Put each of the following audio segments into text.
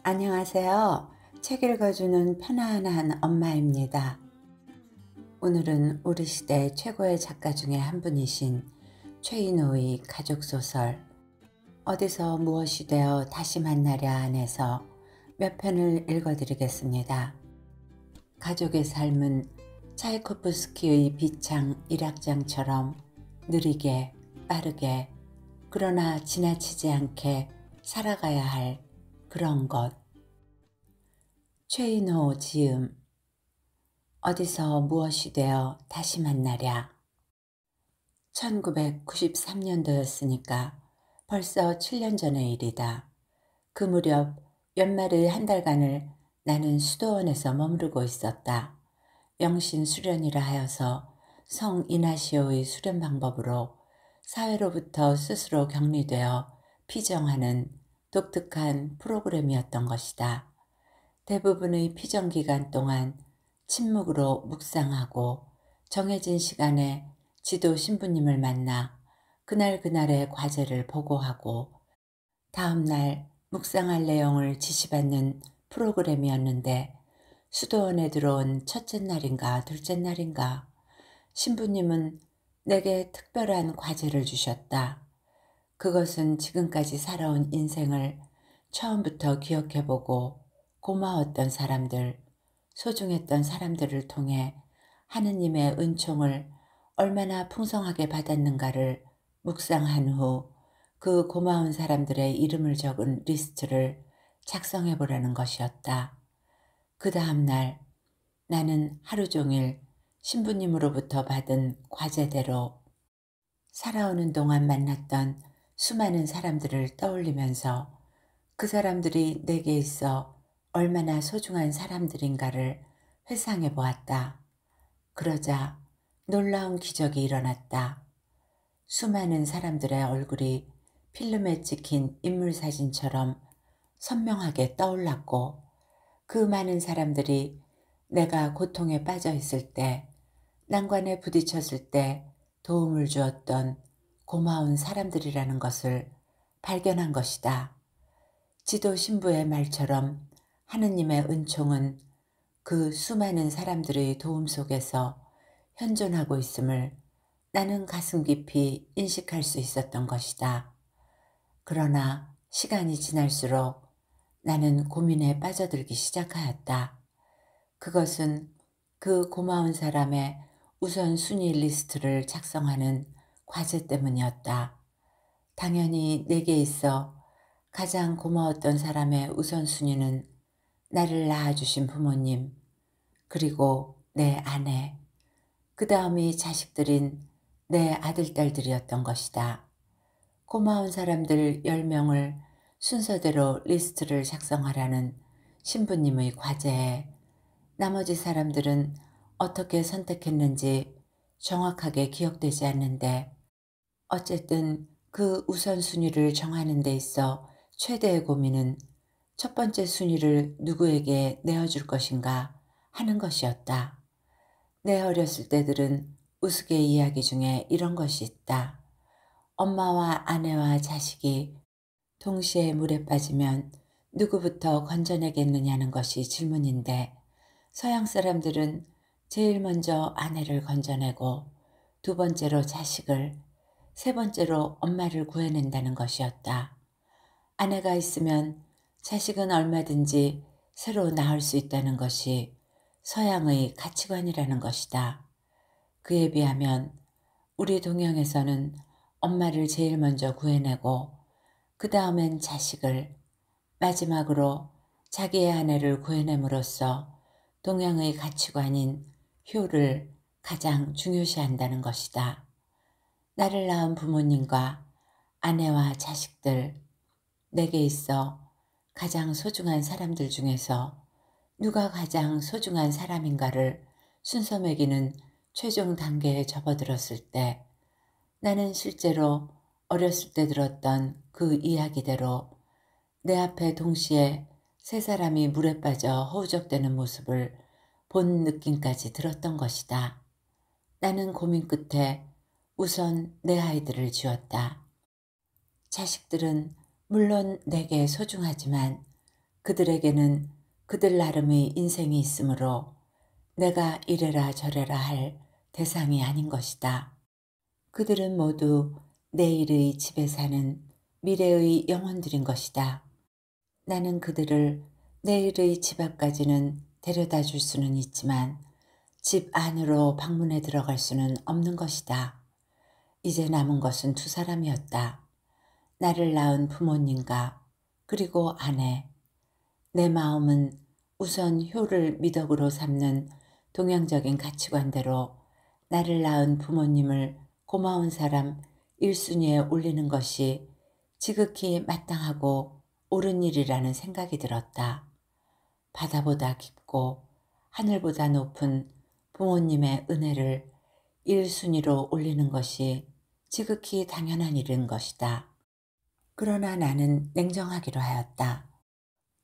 안녕하세요. 책 읽어주는 편안한 엄마입니다. 오늘은 우리 시대 최고의 작가 중에 한 분이신 최인호의 가족소설 어디서 무엇이 되어 다시 만나랴 안에서 몇 편을 읽어드리겠습니다. 가족의 삶은 차이코프스키의 비창 일악장처럼 느리게 빠르게 그러나 지나치지 않게 살아가야 할 그런 것. 최인호 지음 어디서 무엇이 되어 다시 만나랴. 1993년도였으니까 벌써 7년 전의 일이다. 그 무렵 연말의 한 달간을 나는 수도원에서 머무르고 있었다. 영신 수련이라 하여서 성 이나시오의 수련 방법으로 사회로부터 스스로 격리되어 피정하는 독특한 프로그램이었던 것이다. 대부분의 피정 기간 동안 침묵으로 묵상하고 정해진 시간에 지도 신부님을 만나 그날그날의 과제를 보고하고 다음 날 묵상할 내용을 지시받는 프로그램이었는데 수도원에 들어온 첫째 날인가 둘째 날인가 신부님은 내게 특별한 과제를 주셨다. 그것은 지금까지 살아온 인생을 처음부터 기억해보고 고마웠던 사람들, 소중했던 사람들을 통해 하느님의 은총을 얼마나 풍성하게 받았는가를 묵상한 후 그 고마운 사람들의 이름을 적은 리스트를 작성해 보라는 것이었다. 그 다음 날 나는 하루 종일 신부님으로부터 받은 과제대로 살아오는 동안 만났던 수많은 사람들을 떠올리면서 그 사람들이 내게 있어 얼마나 소중한 사람들인가를 회상해 보았다. 그러자 놀라운 기적이 일어났다. 수많은 사람들의 얼굴이 필름에 찍힌 인물 사진처럼 선명하게 떠올랐고 그 많은 사람들이 내가 고통에 빠져 있을 때, 난관에 부딪혔을 때 도움을 주었던 고마운 사람들이라는 것을 발견한 것이다. 지도 신부의 말처럼 하느님의 은총은 그 수많은 사람들의 도움 속에서 현존하고 있음을 나는 가슴 깊이 인식할 수 있었던 것이다. 그러나 시간이 지날수록 나는 고민에 빠져들기 시작하였다. 그것은 그 고마운 사람의 우선순위 리스트를 작성하는 과제 때문이었다. 당연히 내게 있어 가장 고마웠던 사람의 우선순위는 나를 낳아주신 부모님, 그리고 내 아내, 그 다음이 자식들인 내 아들딸들이었던 것이다. 고마운 사람들 10명을 순서대로 리스트를 작성하라는 신부님의 과제에 나머지 사람들은 어떻게 선택했는지 정확하게 기억되지 않는데 어쨌든 그 우선순위를 정하는 데 있어 최대의 고민은 첫 번째 순위를 누구에게 내어줄 것인가 하는 것이었다. 내 어렸을 때들은 우스개 이야기 중에 이런 것이 있다. 엄마와 아내와 자식이 동시에 물에 빠지면 누구부터 건져내겠느냐는 것이 질문인데 서양 사람들은 제일 먼저 아내를 건져내고 두 번째로 자식을, 세 번째로 엄마를 구해낸다는 것이었다. 아내가 있으면 자식은 얼마든지 새로 낳을 수 있다는 것이 서양의 가치관이라는 것이다. 그에 비하면 우리 동양에서는 엄마를 제일 먼저 구해내고 그 다음엔 자식을, 마지막으로 자기의 아내를 구해냄으로써 동양의 가치관인 효를 가장 중요시한다는 것이다. 나를 낳은 부모님과 아내와 자식들, 내게 있어 가장 소중한 사람들 중에서 누가 가장 소중한 사람인가를 순서 매기는 최종 단계에 접어들었을 때 나는 실제로 어렸을 때 들었던 그 이야기대로 내 앞에 동시에 세 사람이 물에 빠져 허우적대는 모습을 본 느낌까지 들었던 것이다. 나는 고민 끝에 우선 내 아이들을 지었다. 자식들은 물론 내게 소중하지만 그들에게는 그들 나름의 인생이 있으므로 내가 이래라 저래라 할 대상이 아닌 것이다. 그들은 모두 내일의 집에 사는 미래의 영혼들인 것이다. 나는 그들을 내일의 집 앞까지는 데려다 줄 수는 있지만 집 안으로 방문해 들어갈 수는 없는 것이다. 이제 남은 것은 두 사람이었다. 나를 낳은 부모님과 그리고 아내. 내 마음은 우선 효를 미덕으로 삼는 동양적인 가치관대로 나를 낳은 부모님을 고마운 사람 1순위에 올리는 것이 지극히 마땅하고 옳은 일이라는 생각이 들었다. 바다보다 깊고 하늘보다 높은 부모님의 은혜를 1순위로 올리는 것이 지극히 당연한 일인 것이다. 그러나 나는 냉정하기로 하였다.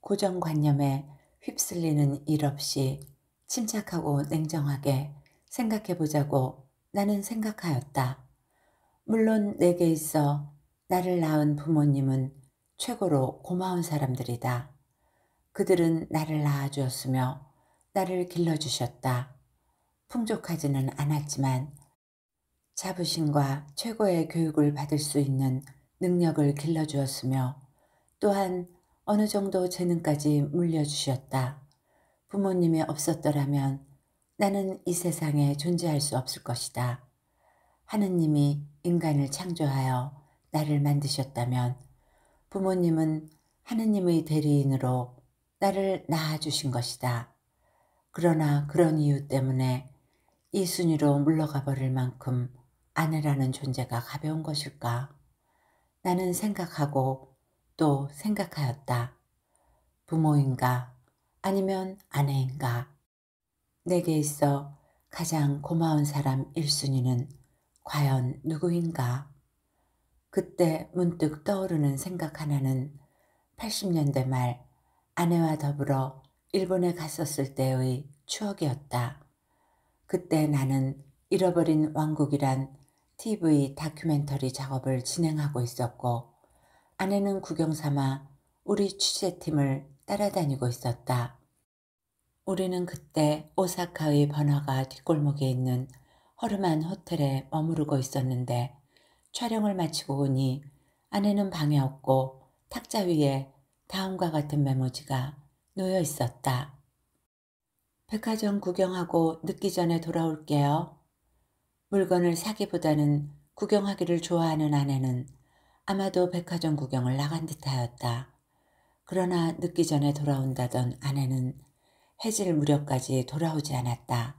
고정관념에 휩쓸리는 일 없이 침착하고 냉정하게 생각해 보자고 나는 생각하였다. 물론 내게 있어 나를 낳은 부모님은 최고로 고마운 사람들이다. 그들은 나를 낳아주었으며 나를 길러주셨다. 풍족하지는 않았지만 자부심과 최고의 교육을 받을 수 있는 능력을 길러주었으며 또한 어느 정도 재능까지 물려주셨다. 부모님이 없었더라면 나는 이 세상에 존재할 수 없을 것이다. 하느님이 인간을 창조하여 나를 만드셨다면 부모님은 하느님의 대리인으로 나를 낳아주신 것이다. 그러나 그런 이유 때문에 이 순위로 물러가 버릴 만큼 아내라는 존재가 가벼운 것일까? 나는 생각하고 또 생각하였다. 부모인가 아니면 아내인가? 내게 있어 가장 고마운 사람 1순위는 과연 누구인가? 그때 문득 떠오르는 생각 하나는 80년대 말 아내와 더불어 일본에 갔었을 때의 추억이었다. 그때 나는 잃어버린 왕국이란 TV 다큐멘터리 작업을 진행하고 있었고 아내는 구경 삼아 우리 취재팀을 따라다니고 있었다. 우리는 그때 오사카의 번화가 뒷골목에 있는 허름한 호텔에 머무르고 있었는데 촬영을 마치고 오니 아내는 방에 없고 탁자 위에 다음과 같은 메모지가 놓여 있었다. 백화점 구경하고 늦기 전에 돌아올게요. 물건을 사기보다는 구경하기를 좋아하는 아내는 아마도 백화점 구경을 나간 듯하였다. 그러나 늦기 전에 돌아온다던 아내는 해질 무렵까지 돌아오지 않았다.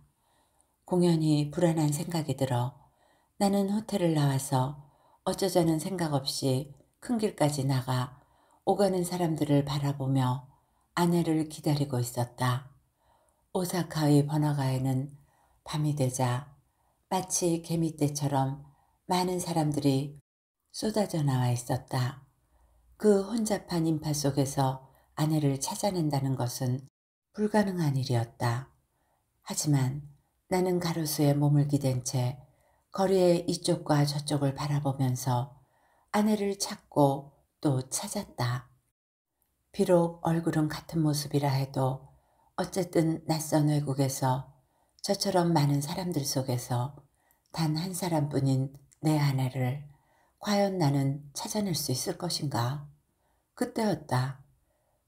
공연히 불안한 생각이 들어 나는 호텔을 나와서 어쩌자는 생각 없이 큰 길까지 나가 오가는 사람들을 바라보며 아내를 기다리고 있었다. 오사카의 번화가에는 밤이 되자 마치 개미떼처럼 많은 사람들이 쏟아져 나와 있었다. 그 혼잡한 인파 속에서 아내를 찾아낸다는 것은 불가능한 일이었다. 하지만 나는 가로수에 몸을 기댄 채 거리의 이쪽과 저쪽을 바라보면서 아내를 찾고 또 찾았다. 비록 얼굴은 같은 모습이라 해도 어쨌든 낯선 외국에서 저처럼 많은 사람들 속에서 단 한 사람뿐인 내 아내를 과연 나는 찾아낼 수 있을 것인가? 그때였다.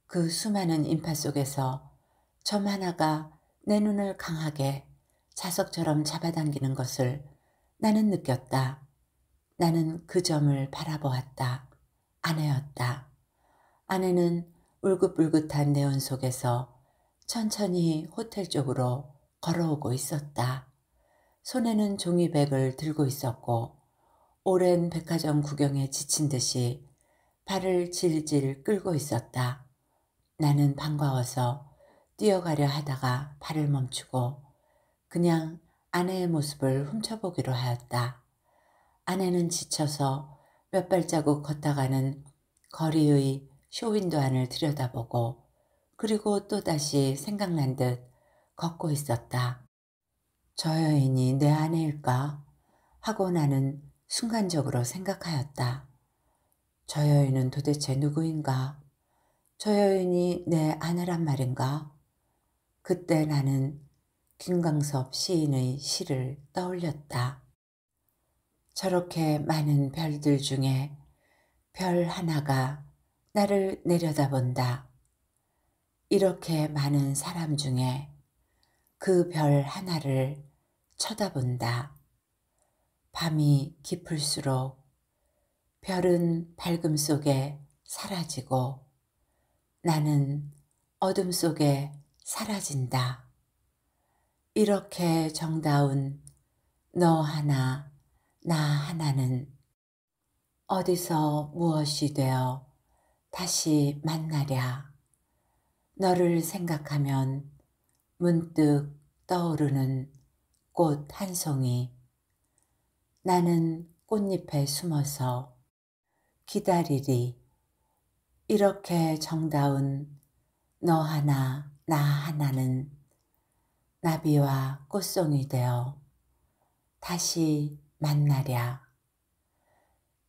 그 수많은 인파 속에서 점 하나가 내 눈을 강하게 자석처럼 잡아당기는 것을 나는 느꼈다. 나는 그 점을 바라보았다. 아내였다. 아내는 울긋불긋한 네온 속에서 천천히 호텔 쪽으로 걸어오고 있었다. 손에는 종이백을 들고 있었고 오랜 백화점 구경에 지친 듯이 발을 질질 끌고 있었다. 나는 반가워서 뛰어가려 하다가 발을 멈추고 그냥 아내의 모습을 훔쳐보기로 하였다. 아내는 지쳐서 몇 발자국 걷다가는 거리의 쇼윈도 안을 들여다보고 그리고 또다시 생각난 듯 걷고 있었다. 저 여인이 내 아내일까? 하고 나는 순간적으로 생각하였다. 저 여인은 도대체 누구인가? 저 여인이 내 아내란 말인가? 그때 나는 김광섭 시인의 시를 떠올렸다. 저렇게 많은 별들 중에 별 하나가 나를 내려다본다. 이렇게 많은 사람 중에 그 별 하나를 쳐다본다. 밤이 깊을수록 별은 밝음 속에 사라지고 나는 어둠 속에 사라진다. 이렇게 정다운 너 하나, 나 하나는 어디서 무엇이 되어 다시 만나랴. 너를 생각하면 문득 떠오르는 꽃 한 송이. 나는 꽃잎에 숨어서 기다리리. 이렇게 정다운 너 하나, 나 하나는 나비와 꽃송이 되어 다시 만나랴.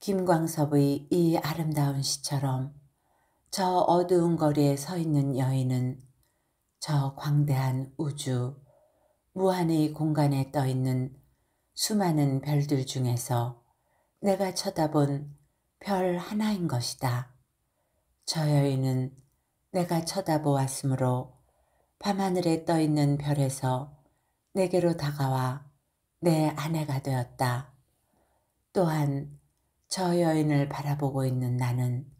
김광섭의 이 아름다운 시처럼 저 어두운 거리에 서 있는 여인은 저 광대한 우주, 무한의 공간에 떠 있는 수많은 별들 중에서 내가 쳐다본 별 하나인 것이다. 저 여인은 내가 쳐다보았으므로 밤하늘에 떠 있는 별에서 내게로 다가와 내 아내가 되었다. 또한 저 여인을 바라보고 있는 나는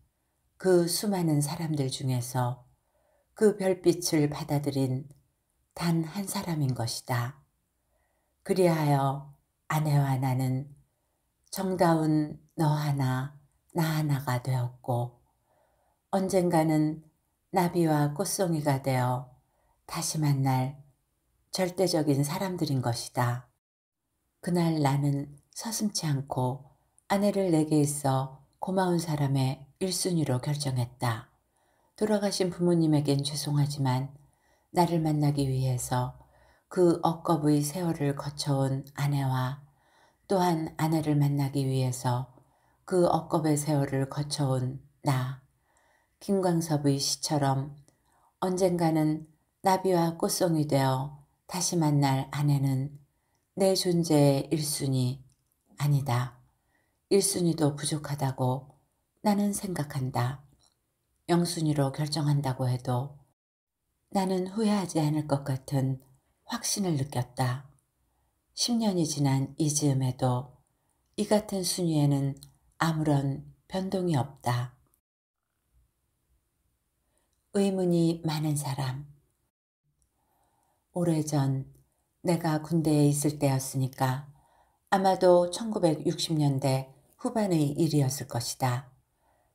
그 수많은 사람들 중에서 그 별빛을 받아들인 단 한 사람인 것이다. 그리하여 아내와 나는 정다운 너 하나, 나 하나가 되었고 언젠가는 나비와 꽃송이가 되어 다시 만날 절대적인 사람들인 것이다. 그날 나는 서슴지 않고 아내를 내게 있어 고마운 사람의 1순위로 결정했다. 돌아가신 부모님에겐 죄송하지만 나를 만나기 위해서 그 억겁의 세월을 거쳐온 아내와 또한 아내를 만나기 위해서 그 억겁의 세월을 거쳐온 나, 김광섭의 시처럼 언젠가는 나비와 꽃송이 되어 다시 만날 아내는 내 존재의 1순위 아니다. 1순위도 부족하다고 나는 생각한다. 0순위로 결정한다고 해도 나는 후회하지 않을 것 같은 확신을 느꼈다. 10년이 지난 이 즈음에도 이 같은 순위에는 아무런 변동이 없다. 의문이 많은 사람. 오래전 내가 군대에 있을 때였으니까 아마도 1960년대 후반의 일이었을 것이다.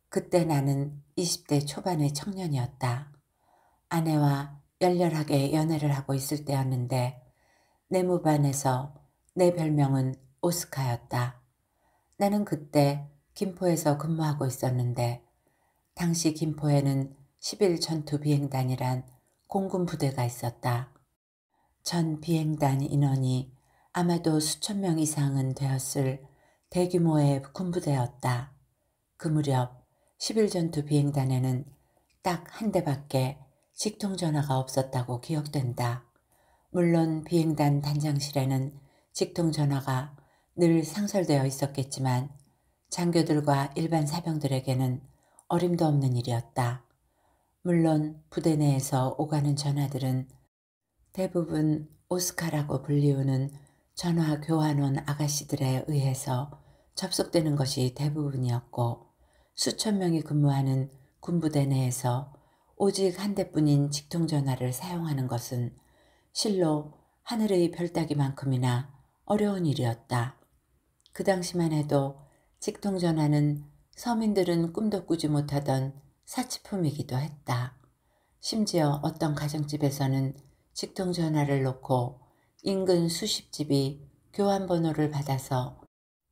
그때 나는 20대 초반의 청년이었다. 아내와 열렬하게 연애를 하고 있을 때였는데 내무반에서 내 별명은 오스카였다. 나는 그때 김포에서 근무하고 있었는데 당시 김포에는 11 전투 비행단이란 공군 부대가 있었다. 전 비행단 인원이 아마도 수천 명 이상은 되었을 대규모의 군부대였다. 그 무렵 11 전투 비행단에는 딱 한 대밖에 직통전화가 없었다고 기억된다. 물론 비행단 단장실에는 직통전화가 늘 상설되어 있었겠지만 장교들과 일반 사병들에게는 어림도 없는 일이었다. 물론 부대 내에서 오가는 전화들은 대부분 오스카라고 불리우는 전화 교환원 아가씨들에 의해서 접속되는 것이 대부분이었고 수천 명이 근무하는 군부대 내에서 오직 한 대뿐인 직통전화를 사용하는 것은 실로 하늘의 별 따기만큼이나 어려운 일이었다. 그 당시만 해도 직통전화는 서민들은 꿈도 꾸지 못하던 사치품이기도 했다. 심지어 어떤 가정집에서는 직통전화를 놓고 인근 수십 집이 교환번호를 받아서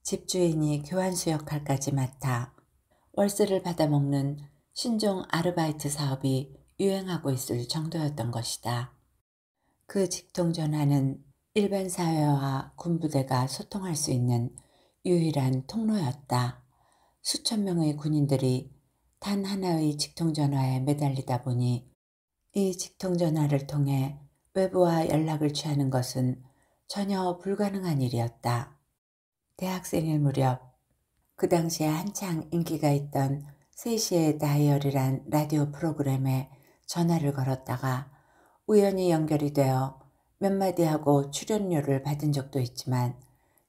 집주인이 교환수 역할까지 맡아 월세를 받아먹는 신종 아르바이트 사업이 유행하고 있을 정도였던 것이다. 그 직통전화는 일반 사회와 군부대가 소통할 수 있는 유일한 통로였다. 수천 명의 군인들이 단 하나의 직통전화에 매달리다 보니 이 직통전화를 통해 외부와 연락을 취하는 것은 전혀 불가능한 일이었다. 대학생일 무렵 그 당시에 한창 인기가 있던 3시의 다이얼이란 라디오 프로그램에 전화를 걸었다가 우연히 연결이 되어 몇 마디 하고 출연료를 받은 적도 있지만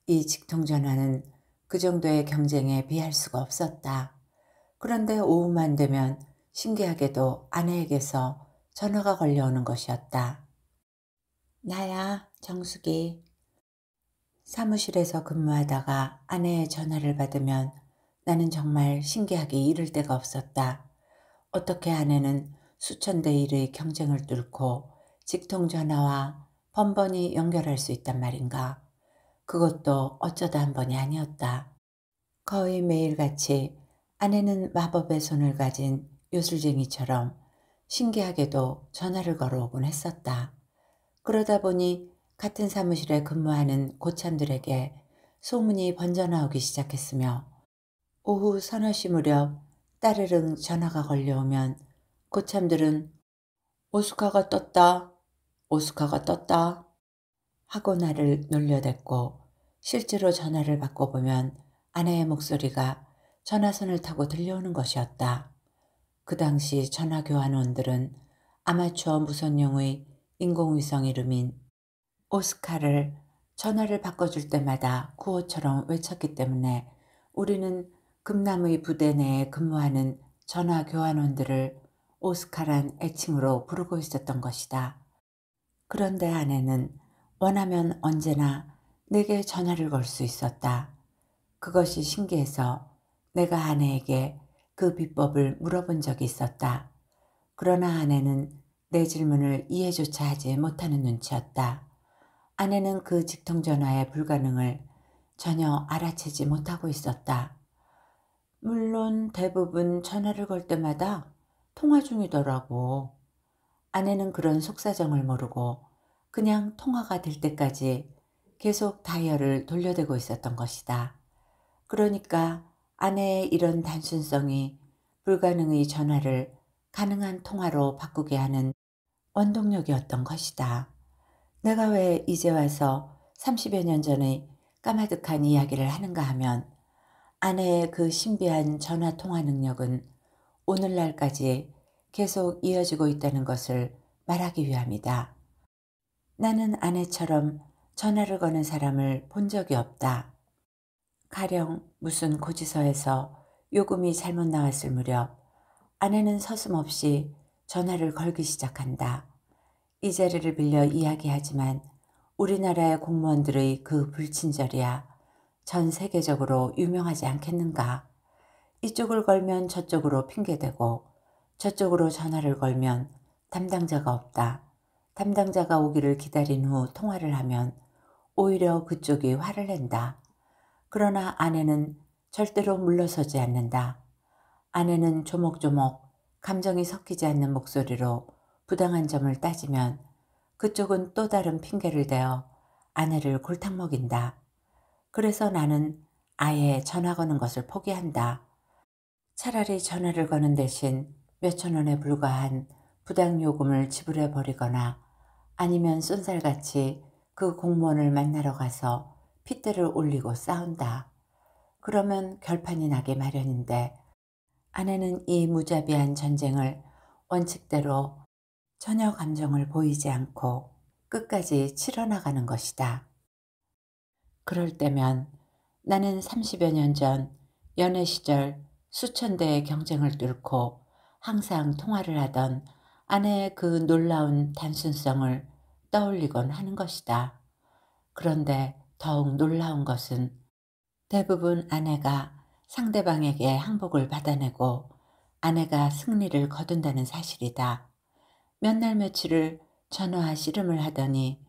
이 직통전화는 그 정도의 경쟁에 비할 수가 없었다. 그런데 오후만 되면 신기하게도 아내에게서 전화가 걸려오는 것이었다. 나야, 정숙이. 사무실에서 근무하다가 아내의 전화를 받으면 나는 정말 신기하게 이를 데가 없었다. 어떻게 아내는 수천 대 1의 경쟁을 뚫고 직통전화와 번번이 연결할 수 있단 말인가. 그것도 어쩌다 한 번이 아니었다. 거의 매일같이 아내는 마법의 손을 가진 요술쟁이처럼 신기하게도 전화를 걸어오곤 했었다. 그러다 보니 같은 사무실에 근무하는 고참들에게 소문이 번져나오기 시작했으며 오후 서너 시 무렵 따르릉 전화가 걸려오면 고참들은 오스카가 떴다, 오스카가 떴다 하고 나를 놀려댔고 실제로 전화를 받고 보면 아내의 목소리가 전화선을 타고 들려오는 것이었다. 그 당시 전화교환원들은 아마추어 무선용의 인공위성 이름인 오스카를 전화를 바꿔줄 때마다 구호처럼 외쳤기 때문에 우리는 금남의 부대 내에 근무하는 전화교환원들을 오스카란 애칭으로 부르고 있었던 것이다. 그런데 아내는 원하면 언제나 내게 전화를 걸 수 있었다. 그것이 신기해서 내가 아내에게 그 비법을 물어본 적이 있었다. 그러나 아내는 내 질문을 이해조차 하지 못하는 눈치였다. 아내는 그 직통전화의 불가능을 전혀 알아채지 못하고 있었다. 물론 대부분 전화를 걸 때마다 통화 중이더라고. 아내는 그런 속사정을 모르고 그냥 통화가 될 때까지 계속 다이얼을 돌려대고 있었던 것이다. 그러니까 아내의 이런 단순성이 불가능의 전화를 가능한 통화로 바꾸게 하는 원동력이었던 것이다. 내가 왜 이제 와서 30여 년 전의 까마득한 이야기를 하는가 하면 아내의 그 신비한 전화 통화 능력은 오늘날까지 계속 이어지고 있다는 것을 말하기 위함이다. 나는 아내처럼 전화를 거는 사람을 본 적이 없다. 가령 무슨 고지서에서 요금이 잘못 나왔을 무렵 아내는 서슴없이 전화를 걸기 시작한다. 이 자리를 빌려 이야기하지만 우리나라의 공무원들의 그 불친절이야 전 세계적으로 유명하지 않겠는가. 이쪽을 걸면 저쪽으로 핑계대고 저쪽으로 전화를 걸면 담당자가 없다. 담당자가 오기를 기다린 후 통화를 하면 오히려 그쪽이 화를 낸다. 그러나 아내는 절대로 물러서지 않는다. 아내는 조목조목 감정이 섞이지 않는 목소리로 부당한 점을 따지면 그쪽은 또 다른 핑계를 대어 아내를 골탕 먹인다. 그래서 나는 아예 전화 거는 것을 포기한다. 차라리 전화를 거는 대신 몇천 원에 불과한 부당 요금을 지불해 버리거나 아니면 쏜살같이 그 공무원을 만나러 가서 핏대를 올리고 싸운다. 그러면 결판이 나기 마련인데 아내는 이 무자비한 전쟁을 원칙대로 전혀 감정을 보이지 않고 끝까지 치러나가는 것이다. 그럴 때면 나는 30여 년 전 연애 시절 수천 대의 경쟁을 뚫고 항상 통화를 하던 아내의 그 놀라운 단순성을 떠올리곤 하는 것이다. 그런데 더욱 놀라운 것은 대부분 아내가 상대방에게 항복을 받아내고 아내가 승리를 거둔다는 사실이다. 몇 날 며칠을 전화 씨름을 하더니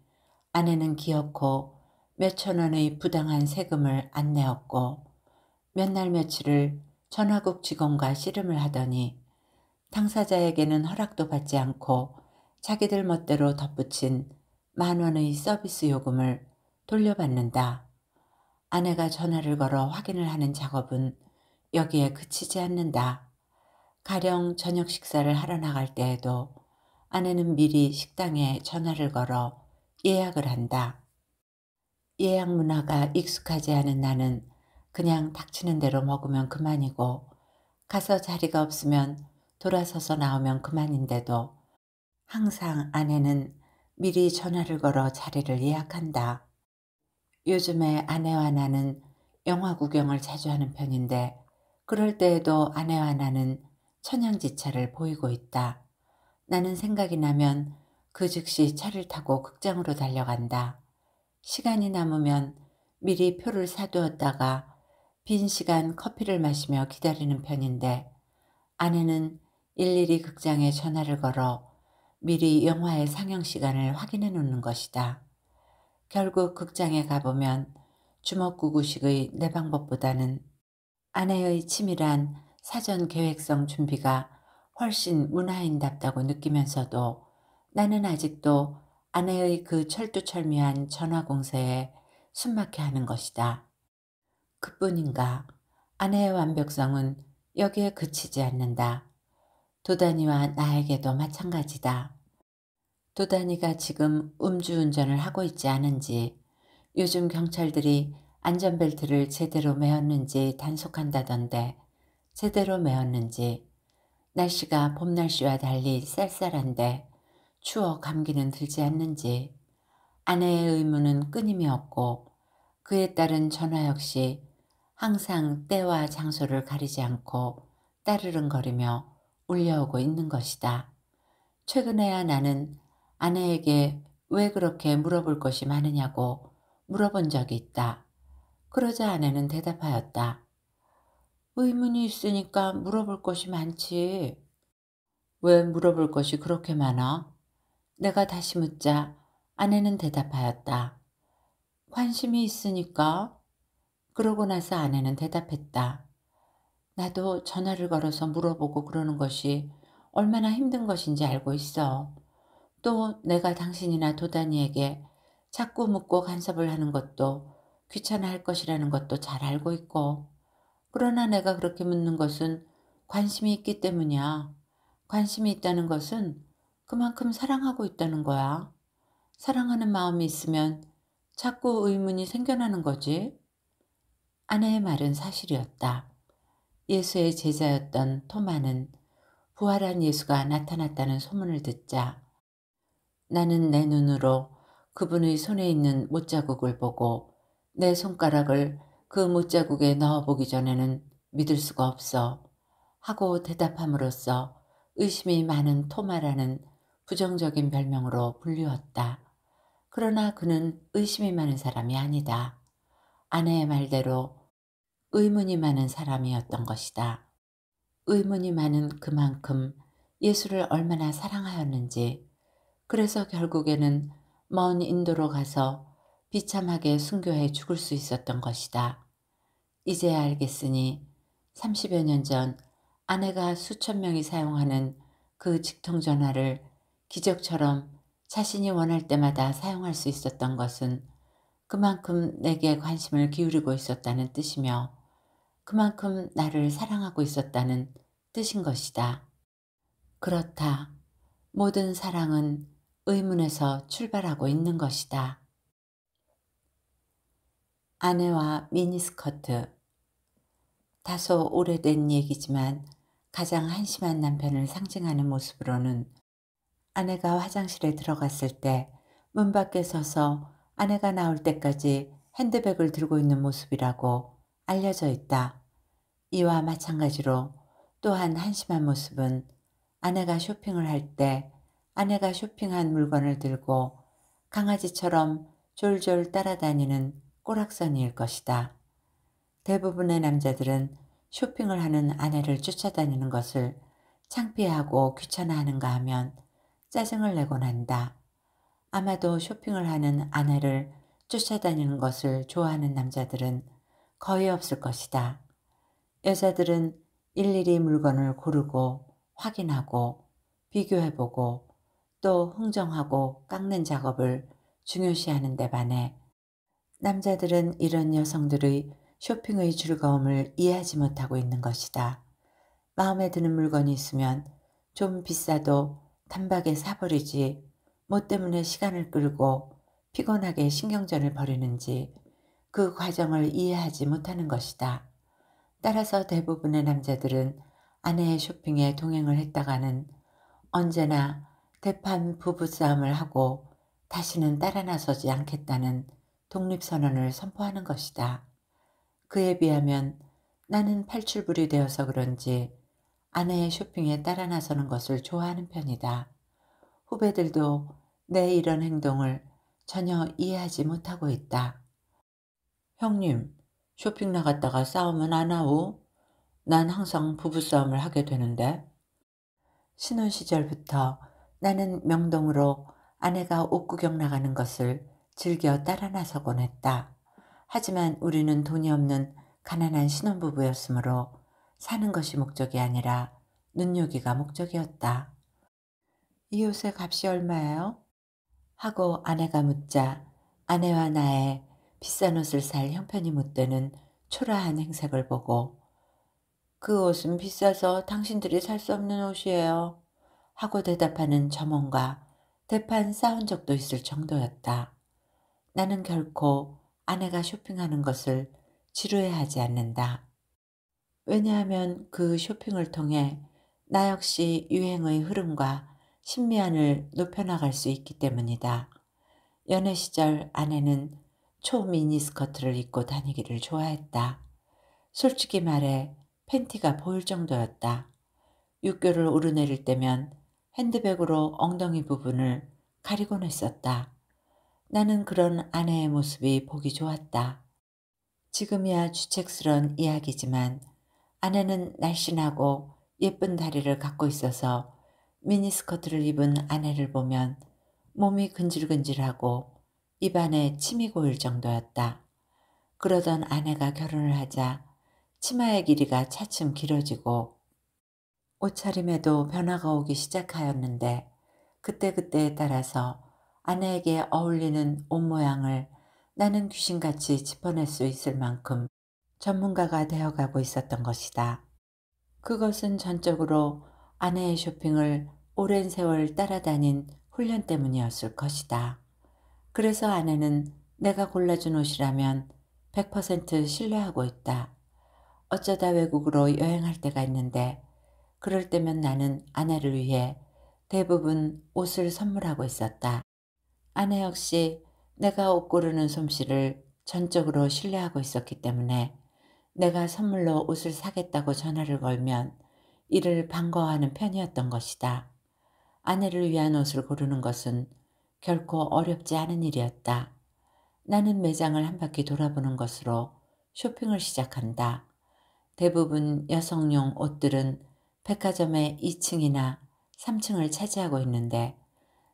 아내는 기어코 몇천 원의 부당한 세금을 안 내었고 몇 날 며칠을 전화국 직원과 씨름을 하더니 당사자에게는 허락도 받지 않고 자기들 멋대로 덧붙인 10,000원의 서비스 요금을 돌려받는다. 아내가 전화를 걸어 확인을 하는 작업은 여기에 그치지 않는다. 가령 저녁 식사를 하러 나갈 때에도 아내는 미리 식당에 전화를 걸어 예약을 한다. 예약 문화가 익숙하지 않은 나는 그냥 닥치는 대로 먹으면 그만이고 가서 자리가 없으면 돌아서서 나오면 그만인데도 항상 아내는 미리 전화를 걸어 자리를 예약한다. 요즘에 아내와 나는 영화 구경을 자주 하는 편인데 그럴 때에도 아내와 나는 천양지차를 보이고 있다. 나는 생각이 나면 그 즉시 차를 타고 극장으로 달려간다. 시간이 남으면 미리 표를 사두었다가 빈 시간 커피를 마시며 기다리는 편인데 아내는 일일이 극장에 전화를 걸어 미리 영화의 상영 시간을 확인해 놓는 것이다. 결국 극장에 가보면 주먹구구식의 내 방법보다는 아내의 치밀한 사전 계획성 준비가 훨씬 문화인답다고 느끼면서도 나는 아직도 아내의 그 철두철미한 전화 공세에 숨막혀 하는 것이다. 그뿐인가 아내의 완벽성은 여기에 그치지 않는다. 도다니와 나에게도 마찬가지다. 도다니가 지금 음주운전을 하고 있지 않은지 요즘 경찰들이 안전벨트를 제대로 매었는지 단속한다던데 제대로 매었는지 날씨가 봄 날씨와 달리 쌀쌀한데 추워 감기는 들지 않는지 아내의 의무는 끊임이 없고 그에 따른 전화 역시 항상 때와 장소를 가리지 않고 따르릉거리며 울려오고 있는 것이다. 최근에야 나는 아내에게 왜 그렇게 물어볼 것이 많으냐고 물어본 적이 있다. 그러자 아내는 대답하였다. 의문이 있으니까 물어볼 것이 많지. 왜 물어볼 것이 그렇게 많아? 내가 다시 묻자 아내는 대답하였다. 관심이 있으니까. 그러고 나서 아내는 대답했다. 나도 전화를 걸어서 물어보고 그러는 것이 얼마나 힘든 것인지 알고 있어. 또 내가 당신이나 도다니에게 자꾸 묻고 간섭을 하는 것도 귀찮아할 것이라는 것도 잘 알고 있고 그러나 내가 그렇게 묻는 것은 관심이 있기 때문이야. 관심이 있다는 것은 그만큼 사랑하고 있다는 거야. 사랑하는 마음이 있으면 자꾸 의문이 생겨나는 거지. 아내의 말은 사실이었다. 예수의 제자였던 토마는 부활한 예수가 나타났다는 소문을 듣자 나는 내 눈으로 그분의 손에 있는 못자국을 보고 내 손가락을 그 못자국에 넣어보기 전에는 믿을 수가 없어 하고 대답함으로써 의심이 많은 토마라는 부정적인 별명으로 불리웠다. 그러나 그는 의심이 많은 사람이 아니다. 아내의 말대로 의문이 많은 사람이었던 것이다. 의문이 많은 그만큼 예수를 얼마나 사랑하였는지 그래서 결국에는 먼 인도로 가서 비참하게 순교해 죽을 수 있었던 것이다. 이제야 알겠으니 30여 년 전 아내가 수천 명이 사용하는 그 직통전화를 기적처럼 자신이 원할 때마다 사용할 수 있었던 것은 그만큼 내게 관심을 기울이고 있었다는 뜻이며 그만큼 나를 사랑하고 있었다는 뜻인 것이다. 그렇다. 모든 사랑은 의문에서 출발하고 있는 것이다. 아내와 미니스커트. 다소 오래된 얘기지만 가장 한심한 남편을 상징하는 모습으로는 아내가 화장실에 들어갔을 때 문 밖에 서서 아내가 나올 때까지 핸드백을 들고 있는 모습이라고 알려져 있다. 이와 마찬가지로 또한 한심한 모습은 아내가 쇼핑을 할 때 아내가 쇼핑한 물건을 들고 강아지처럼 졸졸 따라다니는 꼬락서니일 것이다. 대부분의 남자들은 쇼핑을 하는 아내를 쫓아다니는 것을 창피해하고 귀찮아하는가 하면 짜증을 내곤 한다. 아마도 쇼핑을 하는 아내를 쫓아다니는 것을 좋아하는 남자들은 거의 없을 것이다. 여자들은 일일이 물건을 고르고 확인하고 비교해보고 또 흥정하고 깎는 작업을 중요시하는 데 반해 남자들은 이런 여성들의 쇼핑의 즐거움을 이해하지 못하고 있는 것이다. 마음에 드는 물건이 있으면 좀 비싸도 단박에 사버리지 뭐 때문에 시간을 끌고 피곤하게 신경전을 벌이는지 그 과정을 이해하지 못하는 것이다. 따라서 대부분의 남자들은 아내의 쇼핑에 동행을 했다가는 언제나 대판 부부싸움을 하고 다시는 따라 나서지 않겠다는 독립선언을 선포하는 것이다. 그에 비하면 나는 팔출불이 되어서 그런지 아내의 쇼핑에 따라 나서는 것을 좋아하는 편이다. 후배들도 내 이런 행동을 전혀 이해하지 못하고 있다. 형님, 쇼핑 나갔다가 싸우면 안 하오? 난 항상 부부싸움을 하게 되는데. 신혼 시절부터 나는 명동으로 아내가 옷구경 나가는 것을 즐겨 따라 나서곤 했다. 하지만 우리는 돈이 없는 가난한 신혼부부였으므로 사는 것이 목적이 아니라 눈요기가 목적이었다. 이 옷의 값이 얼마예요? 하고 아내가 묻자 아내와 나의 비싼 옷을 살 형편이 못 되는 초라한 행색을 보고 그 옷은 비싸서 당신들이 살 수 없는 옷이에요. 하고 대답하는 점원과 대판 싸운 적도 있을 정도였다. 나는 결코 아내가 쇼핑하는 것을 지루해하지 않는다. 왜냐하면 그 쇼핑을 통해 나 역시 유행의 흐름과 신미안을 높여나갈 수 있기 때문이다. 연애 시절 아내는 초미니스커트를 입고 다니기를 좋아했다. 솔직히 말해 팬티가 보일 정도였다. 육교를 오르내릴 때면 핸드백으로 엉덩이 부분을 가리곤 했었다. 나는 그런 아내의 모습이 보기 좋았다. 지금이야 주책스런 이야기지만 아내는 날씬하고 예쁜 다리를 갖고 있어서 미니스커트를 입은 아내를 보면 몸이 근질근질하고 입안에 침이 고일 정도였다. 그러던 아내가 결혼을 하자 치마의 길이가 차츰 길어지고 옷차림에도 변화가 오기 시작하였는데 그때그때에 따라서 아내에게 어울리는 옷 모양을 나는 귀신같이 짚어낼 수 있을 만큼 전문가가 되어가고 있었던 것이다. 그것은 전적으로 아내의 쇼핑을 오랜 세월 따라다닌 훈련 때문이었을 것이다. 그래서 아내는 내가 골라준 옷이라면 100% 신뢰하고 있다. 어쩌다 외국으로 여행할 때가 있는데 그럴 때면 나는 아내를 위해 대부분 옷을 선물하고 있었다. 아내 역시 내가 옷 고르는 솜씨를 전적으로 신뢰하고 있었기 때문에 내가 선물로 옷을 사겠다고 전화를 걸면 이를 반가워하는 편이었던 것이다. 아내를 위한 옷을 고르는 것은 결코 어렵지 않은 일이었다. 나는 매장을 한 바퀴 돌아보는 것으로 쇼핑을 시작한다. 대부분 여성용 옷들은 백화점의 2층이나 3층을 차지하고 있는데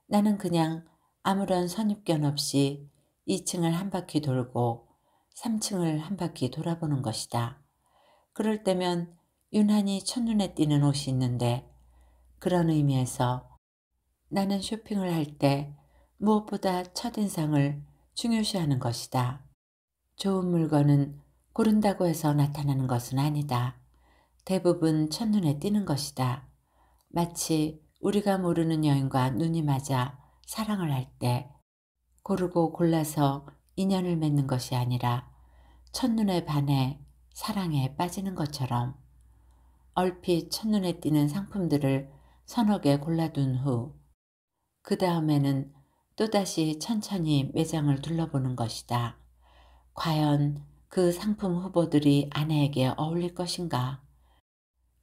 나는 그냥 아무런 선입견 없이 2층을 한 바퀴 돌고 3층을 한 바퀴 돌아보는 것이다. 그럴 때면 유난히 첫눈에 띄는 옷이 있는데 그런 의미에서 나는 쇼핑을 할 때 무엇보다 첫인상을 중요시하는 것이다. 좋은 물건은 고른다고 해서 나타나는 것은 아니다. 대부분 첫눈에 띄는 것이다. 마치 우리가 모르는 여인과 눈이 맞아 사랑을 할 때 고르고 골라서 인연을 맺는 것이 아니라 첫눈에 반해 사랑에 빠지는 것처럼 얼핏 첫눈에 띄는 상품들을 서너 개 골라둔 후 그 다음에는 또다시 천천히 매장을 둘러보는 것이다. 과연 그 상품 후보들이 아내에게 어울릴 것인가?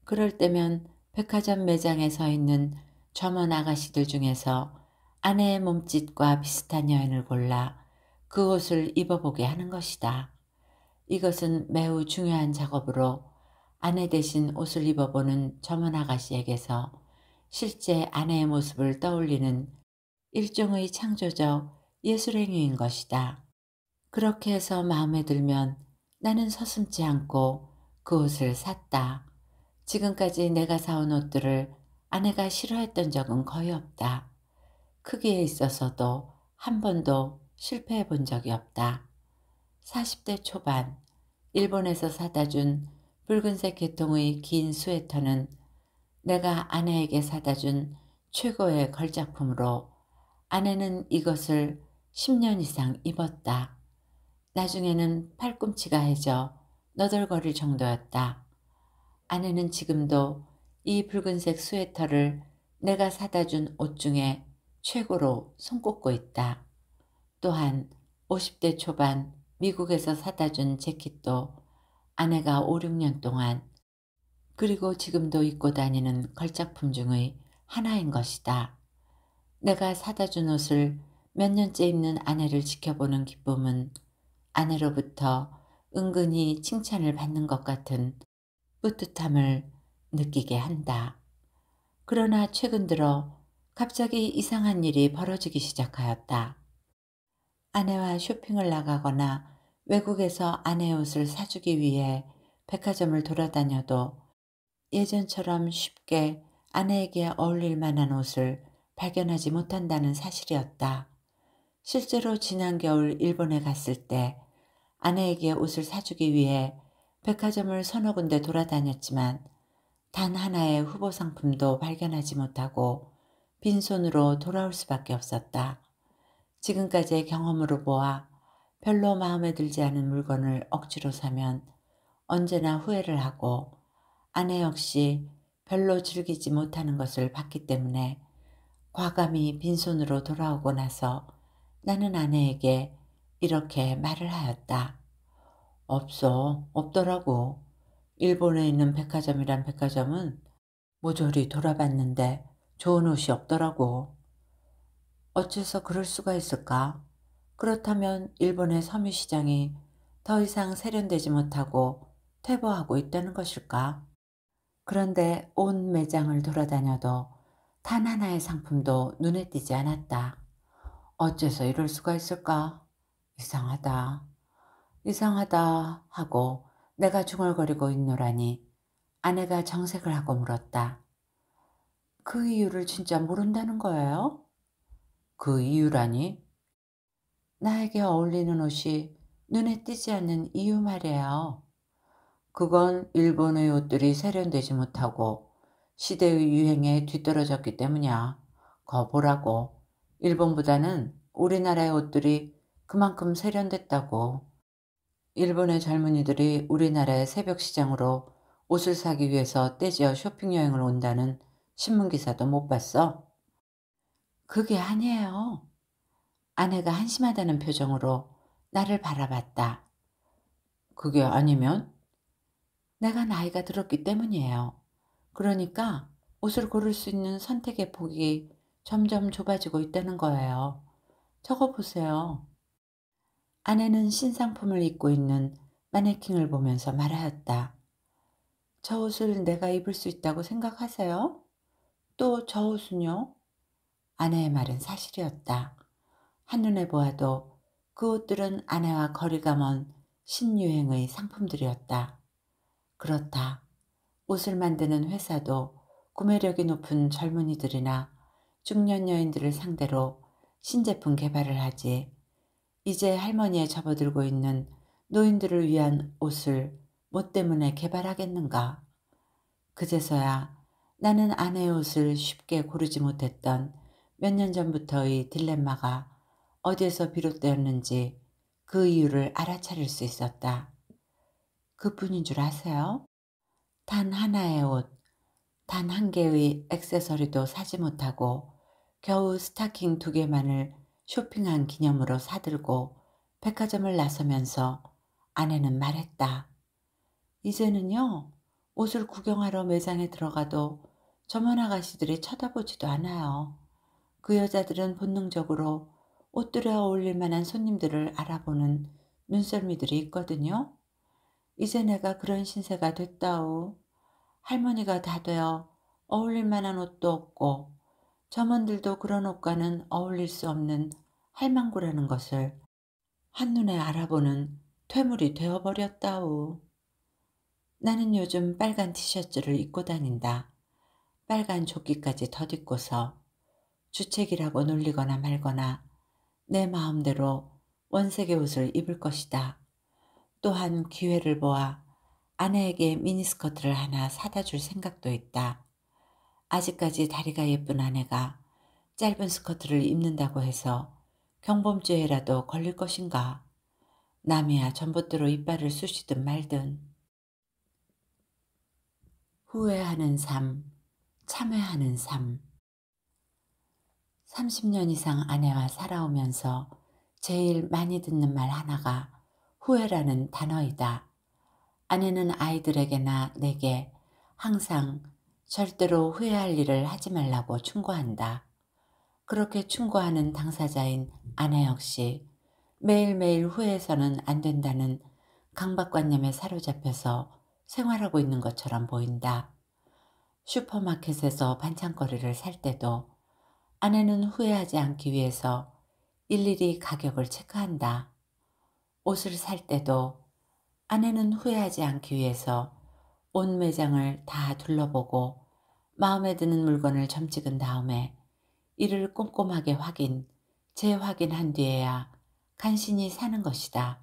그럴 때면 백화점 매장에 서 있는 점원 아가씨들 중에서 아내의 몸짓과 비슷한 여인을 골라 그 옷을 입어보게 하는 것이다. 이것은 매우 중요한 작업으로 아내 대신 옷을 입어보는 점원 아가씨에게서 실제 아내의 모습을 떠올리는 일종의 창조적 예술행위인 것이다. 그렇게 해서 마음에 들면 나는 서슴지 않고 그 옷을 샀다. 지금까지 내가 사온 옷들을 아내가 싫어했던 적은 거의 없다. 크기에 있어서도 한 번도 실패해 본 적이 없다. 40대 초반, 일본에서 사다 준 붉은색 계통의 긴 스웨터는 내가 아내에게 사다 준 최고의 걸작품으로 아내는 이것을 10년 이상 입었다. 나중에는 팔꿈치가 해져 너덜거릴 정도였다. 아내는 지금도 이 붉은색 스웨터를 내가 사다 준 옷 중에 최고로 손꼽고 있다. 또한 50대 초반 미국에서 사다 준 재킷도 아내가 5, 6년 동안 그리고 지금도 입고 다니는 걸작품 중의 하나인 것이다. 내가 사다 준 옷을 몇 년째 입는 아내를 지켜보는 기쁨은 아내로부터 은근히 칭찬을 받는 것 같은 뿌듯함을 느끼게 한다. 그러나 최근 들어 갑자기 이상한 일이 벌어지기 시작하였다. 아내와 쇼핑을 나가거나 외국에서 아내의 옷을 사주기 위해 백화점을 돌아다녀도 예전처럼 쉽게 아내에게 어울릴 만한 옷을 발견하지 못한다는 사실이었다. 실제로 지난 겨울 일본에 갔을 때 아내에게 옷을 사주기 위해 백화점을 서너 군데 돌아다녔지만 단 하나의 후보 상품도 발견하지 못하고 빈손으로 돌아올 수밖에 없었다. 지금까지의 경험으로 보아 별로 마음에 들지 않은 물건을 억지로 사면 언제나 후회를 하고 아내 역시 별로 즐기지 못하는 것을 봤기 때문에 과감히 빈손으로 돌아오고 나서 나는 아내에게 이렇게 말을 하였다. 없어, 없더라고. 일본에 있는 백화점이란 백화점은 모조리 돌아봤는데 좋은 옷이 없더라고. 어째서 그럴 수가 있을까? 그렇다면 일본의 섬유시장이 더 이상 세련되지 못하고 퇴보하고 있다는 것일까? 그런데 온 매장을 돌아다녀도 단 하나의 상품도 눈에 띄지 않았다. 어째서 이럴 수가 있을까? 이상하다. 이상하다 하고 내가 중얼거리고 있노라니 아내가 정색을 하고 물었다. 그 이유를 진짜 모른다는 거예요? 그 이유라니? 나에게 어울리는 옷이 눈에 띄지 않는 이유 말이에요. 그건 일본의 옷들이 세련되지 못하고 시대의 유행에 뒤떨어졌기 때문이야. 거 보라고. 일본보다는 우리나라의 옷들이 그만큼 세련됐다고. 일본의 젊은이들이 우리나라의 새벽 시장으로 옷을 사기 위해서 떼지어 쇼핑 여행을 온다는 신문 기사도 못 봤어? 그게 아니에요. 아내가 한심하다는 표정으로 나를 바라봤다. 그게 아니면? 내가 나이가 들었기 때문이에요. 그러니까 옷을 고를 수 있는 선택의 폭이 점점 좁아지고 있다는 거예요. 저거 보세요. 아내는 신상품을 입고 있는 마네킹을 보면서 말하였다. 저 옷을 내가 입을 수 있다고 생각하세요? 또 저 옷은요? 아내의 말은 사실이었다. 한눈에 보아도 그 옷들은 아내와 거리가 먼 신유행의 상품들이었다. 그렇다. 옷을 만드는 회사도 구매력이 높은 젊은이들이나 중년 여인들을 상대로 신제품 개발을 하지. 이제 할머니에 접어들고 있는 노인들을 위한 옷을 뭐 때문에 개발하겠는가. 그제서야 나는 아내의 옷을 쉽게 고르지 못했던 몇 년 전부터의 딜레마가 어디에서 비롯되었는지 그 이유를 알아차릴 수 있었다. 그뿐인 줄 아세요? 단 하나의 옷, 단 한 개의 액세서리도 사지 못하고 겨우 스타킹 2개만을 쇼핑한 기념으로 사들고 백화점을 나서면서 아내는 말했다. 이제는요, 옷을 구경하러 매장에 들어가도 점원 아가씨들이 쳐다보지도 않아요. 그 여자들은 본능적으로 옷들에 어울릴 만한 손님들을 알아보는 눈썰미들이 있거든요. 이제 내가 그런 신세가 됐다우. 할머니가 다 되어 어울릴 만한 옷도 없고 점원들도 그런 옷과는 어울릴 수 없는 할망구라는 것을 한눈에 알아보는 퇴물이 되어버렸다우. 나는 요즘 빨간 티셔츠를 입고 다닌다. 빨간 조끼까지 덧입고서 주책이라고 놀리거나 말거나 내 마음대로 원색의 옷을 입을 것이다. 또한 기회를 보아 아내에게 미니스커트를 하나 사다 줄 생각도 있다. 아직까지 다리가 예쁜 아내가 짧은 스커트를 입는다고 해서 경범죄에라도 걸릴 것인가. 남이야 전봇대로 이빨을 쑤시든 말든. 후회하는 삶, 참회하는 삶. 30년 이상 아내와 살아오면서 제일 많이 듣는 말 하나가 후회라는 단어이다. 아내는 아이들에게나 내게 항상 절대로 후회할 일을 하지 말라고 충고한다. 그렇게 충고하는 당사자인 아내 역시 매일매일 후회해서는 안 된다는 강박관념에 사로잡혀서 생활하고 있는 것처럼 보인다. 슈퍼마켓에서 반찬거리를 살 때도 아내는 후회하지 않기 위해서 일일이 가격을 체크한다. 옷을 살 때도 아내는 후회하지 않기 위해서 온 매장을 다 둘러보고 마음에 드는 물건을 점찍은 다음에 이를 꼼꼼하게 재확인한 뒤에야 간신히 사는 것이다.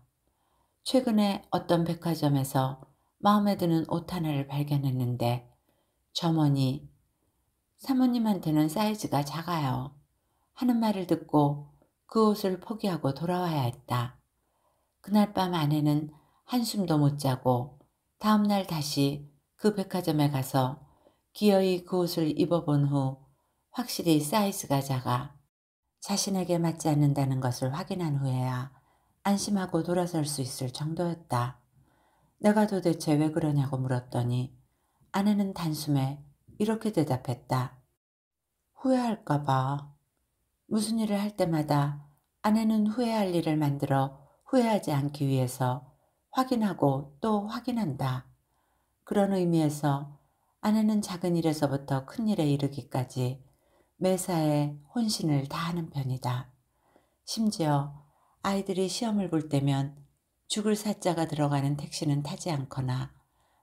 최근에 어떤 백화점에서 마음에 드는 옷 하나를 발견했는데 점원이 사모님한테는 사이즈가 작아요 하는 말을 듣고 그 옷을 포기하고 돌아와야 했다. 그날 밤 아내는 한숨도 못 자고 다음날 다시 그 백화점에 가서 기어이 그 옷을 입어본 후 확실히 사이즈가 작아 자신에게 맞지 않는다는 것을 확인한 후에야 안심하고 돌아설 수 있을 정도였다. 내가 도대체 왜 그러냐고 물었더니 아내는 단숨에 이렇게 대답했다. 후회할까 봐. 무슨 일을 할 때마다 아내는 후회할 일을 만들어 후회하지 않기 위해서 확인하고 또 확인한다. 그런 의미에서 아내는 작은 일에서부터 큰 일에 이르기까지 매사에 혼신을 다하는 편이다. 심지어 아이들이 시험을 볼 때면 죽을 사자가 들어가는 택시는 타지 않거나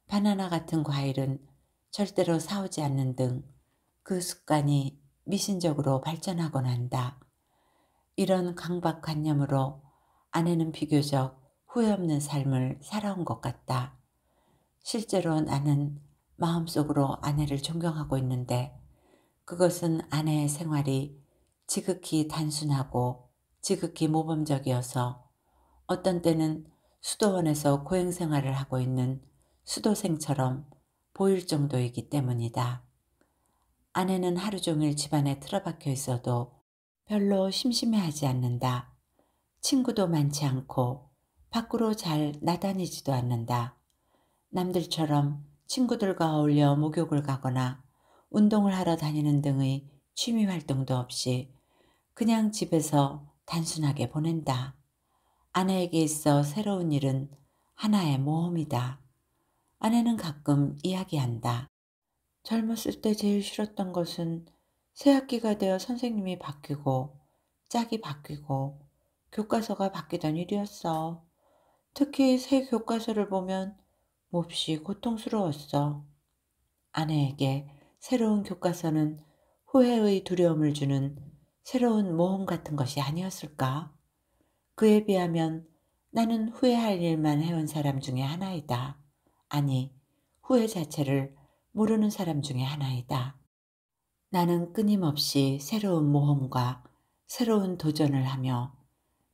바나나 같은 과일은 절대로 사오지 않는 등 그 습관이 미신적으로 발전하곤 한다. 이런 강박관념으로 아내는 비교적 후회 없는 삶을 살아온 것 같다. 실제로 나는 마음속으로 아내를 존경하고 있는데 그것은 아내의 생활이 지극히 단순하고 지극히 모범적이어서 어떤 때는 수도원에서 고행 생활을 하고 있는 수도생처럼 보일 정도이기 때문이다. 아내는 하루 종일 집안에 틀어박혀 있어도 별로 심심해하지 않는다. 친구도 많지 않고 밖으로 잘 나다니지도 않는다. 남들처럼 친구들과 어울려 목욕을 가거나 운동을 하러 다니는 등의 취미 활동도 없이 그냥 집에서 단순하게 보낸다. 아내에게 있어 새로운 일은 하나의 모험이다. 아내는 가끔 이야기한다. 젊었을 때 제일 싫었던 것은 새학기가 되어 선생님이 바뀌고 짝이 바뀌고 교과서가 바뀌던 일이었어. 특히 새 교과서를 보면 몹시 고통스러웠어. 아내에게 새로운 교과서는 후회의 두려움을 주는 새로운 모험 같은 것이 아니었을까? 그에 비하면 나는 후회할 일만 해온 사람 중에 하나이다. 아니, 후회 자체를 모르는 사람 중에 하나이다. 나는 끊임없이 새로운 모험과 새로운 도전을 하며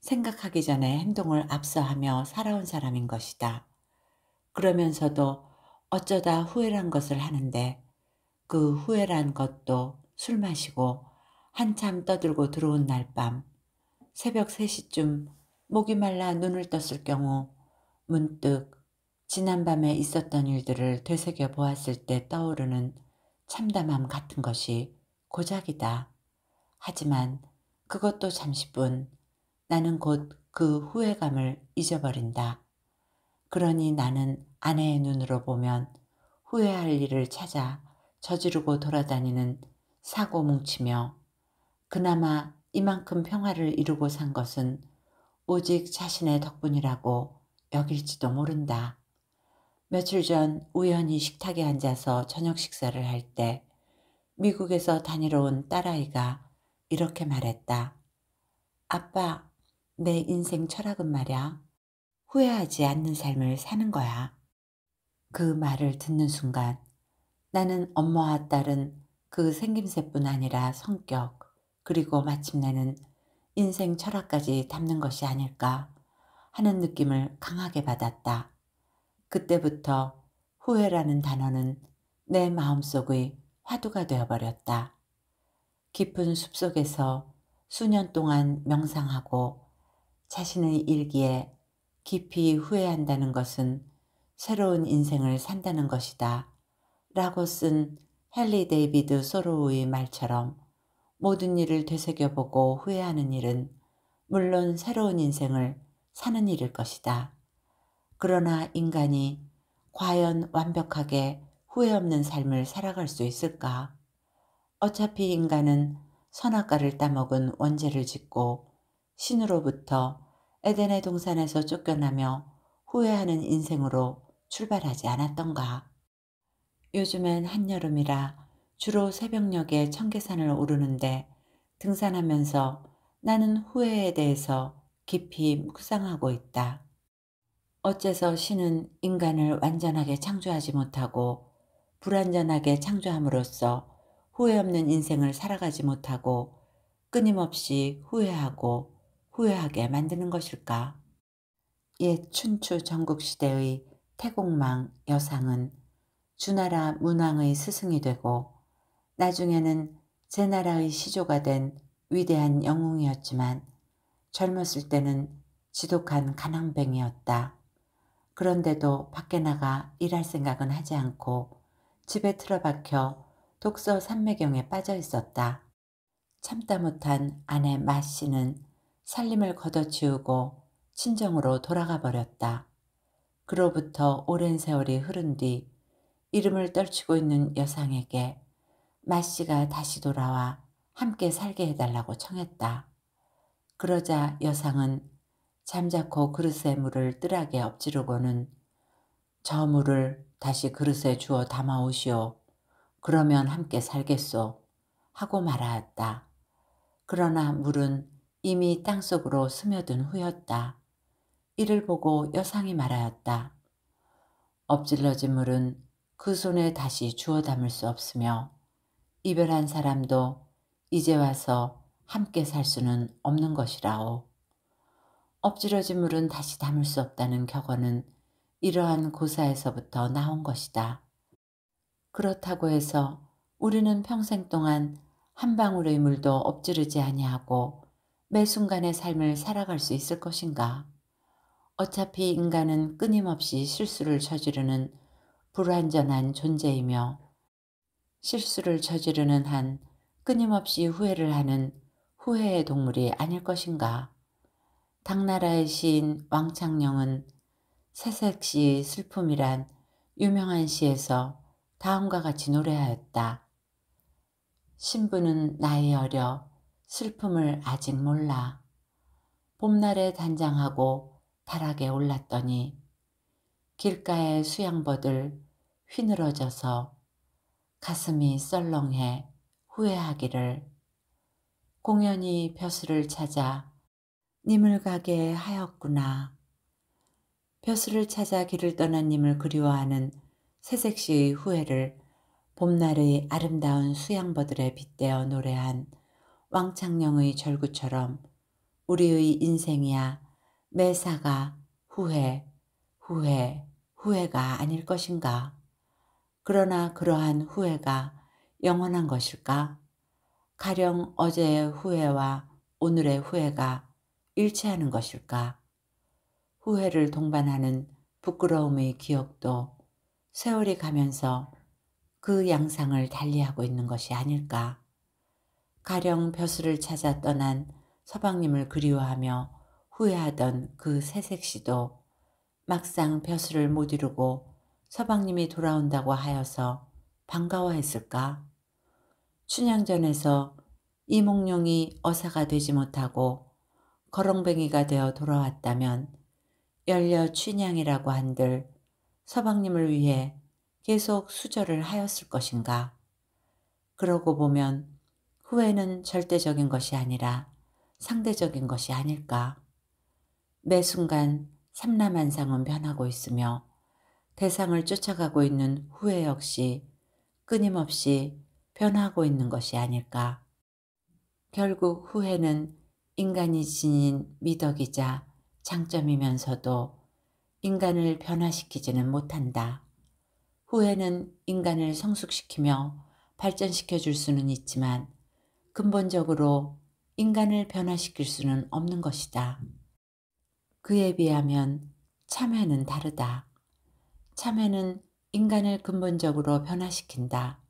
생각하기 전에 행동을 앞서하며 살아온 사람인 것이다. 그러면서도 어쩌다 후회란 것을 하는데 그 후회란 것도 술 마시고 한참 떠들고 들어온 날 밤 새벽 3시쯤 목이 말라 눈을 떴을 경우 문득 지난밤에 있었던 일들을 되새겨 보았을 때 떠오르는 참담함 같은 것이 고작이다. 하지만 그것도 잠시뿐 나는 곧 그 후회감을 잊어버린다. 그러니 나는 아내의 눈으로 보면 후회할 일을 찾아 저지르고 돌아다니는 사고 뭉치며 그나마 이만큼 평화를 이루고 산 것은 오직 자신의 덕분이라고 여길지도 모른다. 며칠 전 우연히 식탁에 앉아서 저녁 식사를 할 때 미국에서 다니러 온 딸아이가 이렇게 말했다. 아빠, 내 인생 철학은 말야. 후회하지 않는 삶을 사는 거야. 그 말을 듣는 순간 나는 엄마와 딸은 그 생김새뿐 아니라 성격, 그리고 마침내는 인생 철학까지 담는 것이 아닐까 하는 느낌을 강하게 받았다. 그때부터 후회라는 단어는 내 마음속의 화두가 되어버렸다. 깊은 숲속에서 수년 동안 명상하고 자신의 일기에 깊이 후회한다는 것은 새로운 인생을 산다는 것이다 라고 쓴 헨리 데이비드 소로우의 말처럼 모든 일을 되새겨보고 후회하는 일은 물론 새로운 인생을 사는 일일 것이다. 그러나 인간이 과연 완벽하게 후회 없는 삶을 살아갈 수 있을까? 어차피 인간은 선악과를 따먹은 원죄를 짓고 신으로부터 에덴의 동산에서 쫓겨나며 후회하는 인생으로 출발하지 않았던가. 요즘엔 한여름이라 주로 새벽녘에 청계산을 오르는데 등산하면서 나는 후회에 대해서 깊이 묵상하고 있다. 어째서 신은 인간을 완전하게 창조하지 못하고 불완전하게 창조함으로써 후회 없는 인생을 살아가지 못하고 끊임없이 후회하고 후회하게 만드는 것일까? 옛 춘추 전국시대의 태공망 여상은 주나라 문왕의 스승이 되고 나중에는 제나라의 시조가 된 위대한 영웅이었지만 젊었을 때는 지독한 가난뱅이였다. 그런데도 밖에 나가 일할 생각은 하지 않고 집에 틀어박혀 독서 삼매경에 빠져 있었다. 참다 못한 아내 마 씨는 살림을 걷어치우고 친정으로 돌아가 버렸다. 그로부터 오랜 세월이 흐른 뒤 이름을 떨치고 있는 여상에게 마 씨가 다시 돌아와 함께 살게 해달라고 청했다. 그러자 여상은 잠자코 그릇에 물을 뜰하게 엎지르고는 저 물을 다시 그릇에 주어 담아오시오. 그러면 함께 살겠소. 하고 말하였다. 그러나 물은 이미 땅속으로 스며든 후였다. 이를 보고 여상이 말하였다. 엎질러진 물은 그 손에 다시 주워 담을 수 없으며 이별한 사람도 이제 와서 함께 살 수는 없는 것이라오. 엎질러진 물은 다시 담을 수 없다는 격언은 이러한 고사에서부터 나온 것이다. 그렇다고 해서 우리는 평생 동안 한 방울의 물도 엎지르지 아니하고 매 순간의 삶을 살아갈 수 있을 것인가? 어차피 인간은 끊임없이 실수를 저지르는 불완전한 존재이며 실수를 저지르는 한 끊임없이 후회를 하는 후회의 동물이 아닐 것인가? 당나라의 시인 왕창녕은 새색시의 슬픔이란 유명한 시에서 다음과 같이 노래하였다. 신부는 나이 어려 슬픔을 아직 몰라. 봄날에 단장하고 다락에 올랐더니 길가의 수양버들 휘늘어져서 가슴이 썰렁해 후회하기를 공연히 벼슬을 찾아 님을 가게 하였구나. 벼슬을 찾아 길을 떠난 님을 그리워하는 새색시의 후회를 봄날의 아름다운 수양버들에 빗대어 노래한 왕창녕의 절구처럼 우리의 인생이야 매사가 후회, 후회, 후회가 아닐 것인가? 그러나 그러한 후회가 영원한 것일까? 가령 어제의 후회와 오늘의 후회가 일치하는 것일까? 후회를 동반하는 부끄러움의 기억도 세월이 가면서 그 양상을 달리하고 있는 것이 아닐까? 가령 벼슬을 찾아 떠난 서방님을 그리워하며 후회하던 그 새색시도 막상 벼슬을 못 이루고 서방님이 돌아온다고 하여서 반가워했을까? 춘향전에서 이몽룡이 어사가 되지 못하고 거렁뱅이가 되어 돌아왔다면 열려 춘향이라고 한들 서방님을 위해 계속 수절을 하였을 것인가? 그러고 보면 후회는 절대적인 것이 아니라 상대적인 것이 아닐까. 매 순간 삼라만상은 변하고 있으며 대상을 쫓아가고 있는 후회 역시 끊임없이 변화하고 있는 것이 아닐까. 결국 후회는 인간이 지닌 미덕이자 장점이면서도 인간을 변화시키지는 못한다. 후회는 인간을 성숙시키며 발전시켜 줄 수는 있지만 근본적으로 인간을 변화시킬 수는 없는 것이다. 그에 비하면 참회는 다르다. 참회는 인간을 근본적으로 변화시킨다.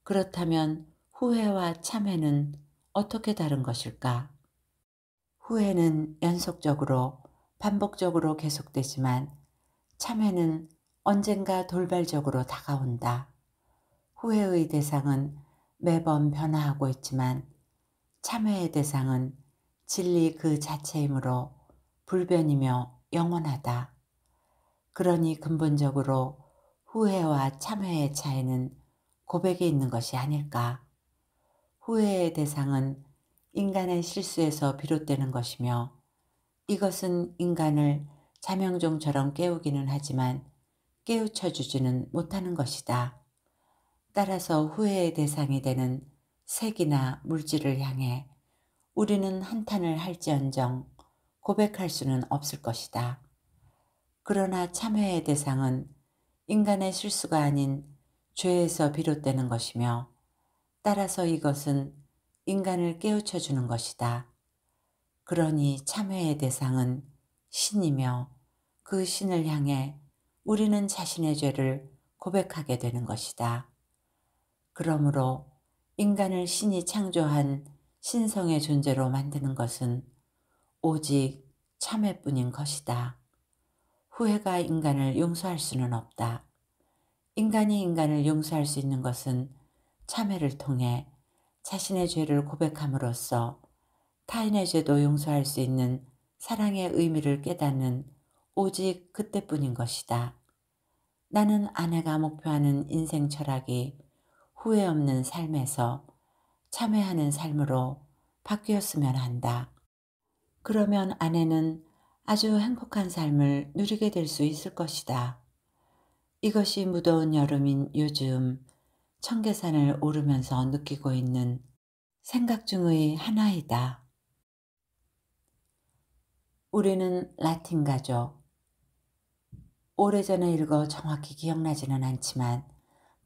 그렇다면 후회와 참회는 어떻게 다른 것일까? 후회는 연속적으로 반복적으로 계속되지만 참회는 언젠가 돌발적으로 다가온다. 후회의 대상은 매번 변화하고 있지만 참회의 대상은 진리 그 자체이므로 불변이며 영원하다. 그러니 근본적으로 후회와 참회의 차이는 고백에 있는 것이 아닐까. 후회의 대상은 인간의 실수에서 비롯되는 것이며 이것은 인간을 자명종처럼 깨우기는 하지만 깨우쳐 주지는 못하는 것이다. 따라서 후회의 대상이 되는 색이나 물질을 향해 우리는 한탄을 할지언정 고백할 수는 없을 것이다. 그러나 참회의 대상은 인간의 실수가 아닌 죄에서 비롯되는 것이며 따라서 이것은 인간을 깨우쳐 주는 것이다. 그러니 참회의 대상은 신이며 그 신을 향해 우리는 자신의 죄를 고백하게 되는 것이다. 그러므로 인간을 신이 창조한 신성의 존재로 만드는 것은 오직 참회뿐인 것이다. 후회가 인간을 용서할 수는 없다. 인간이 인간을 용서할 수 있는 것은 참회를 통해 자신의 죄를 고백함으로써 타인의 죄도 용서할 수 있는 사랑의 의미를 깨닫는 오직 그때뿐인 것이다. 나는 아내가 목표하는 인생 철학이 후회 없는 삶에서 참회하는 삶으로 바뀌었으면 한다. 그러면 아내는 아주 행복한 삶을 누리게 될 수 있을 것이다. 이것이 무더운 여름인 요즘 청계산을 오르면서 느끼고 있는 생각 중의 하나이다. 우리는 라틴 가족. 오래전에 읽어 정확히 기억나지는 않지만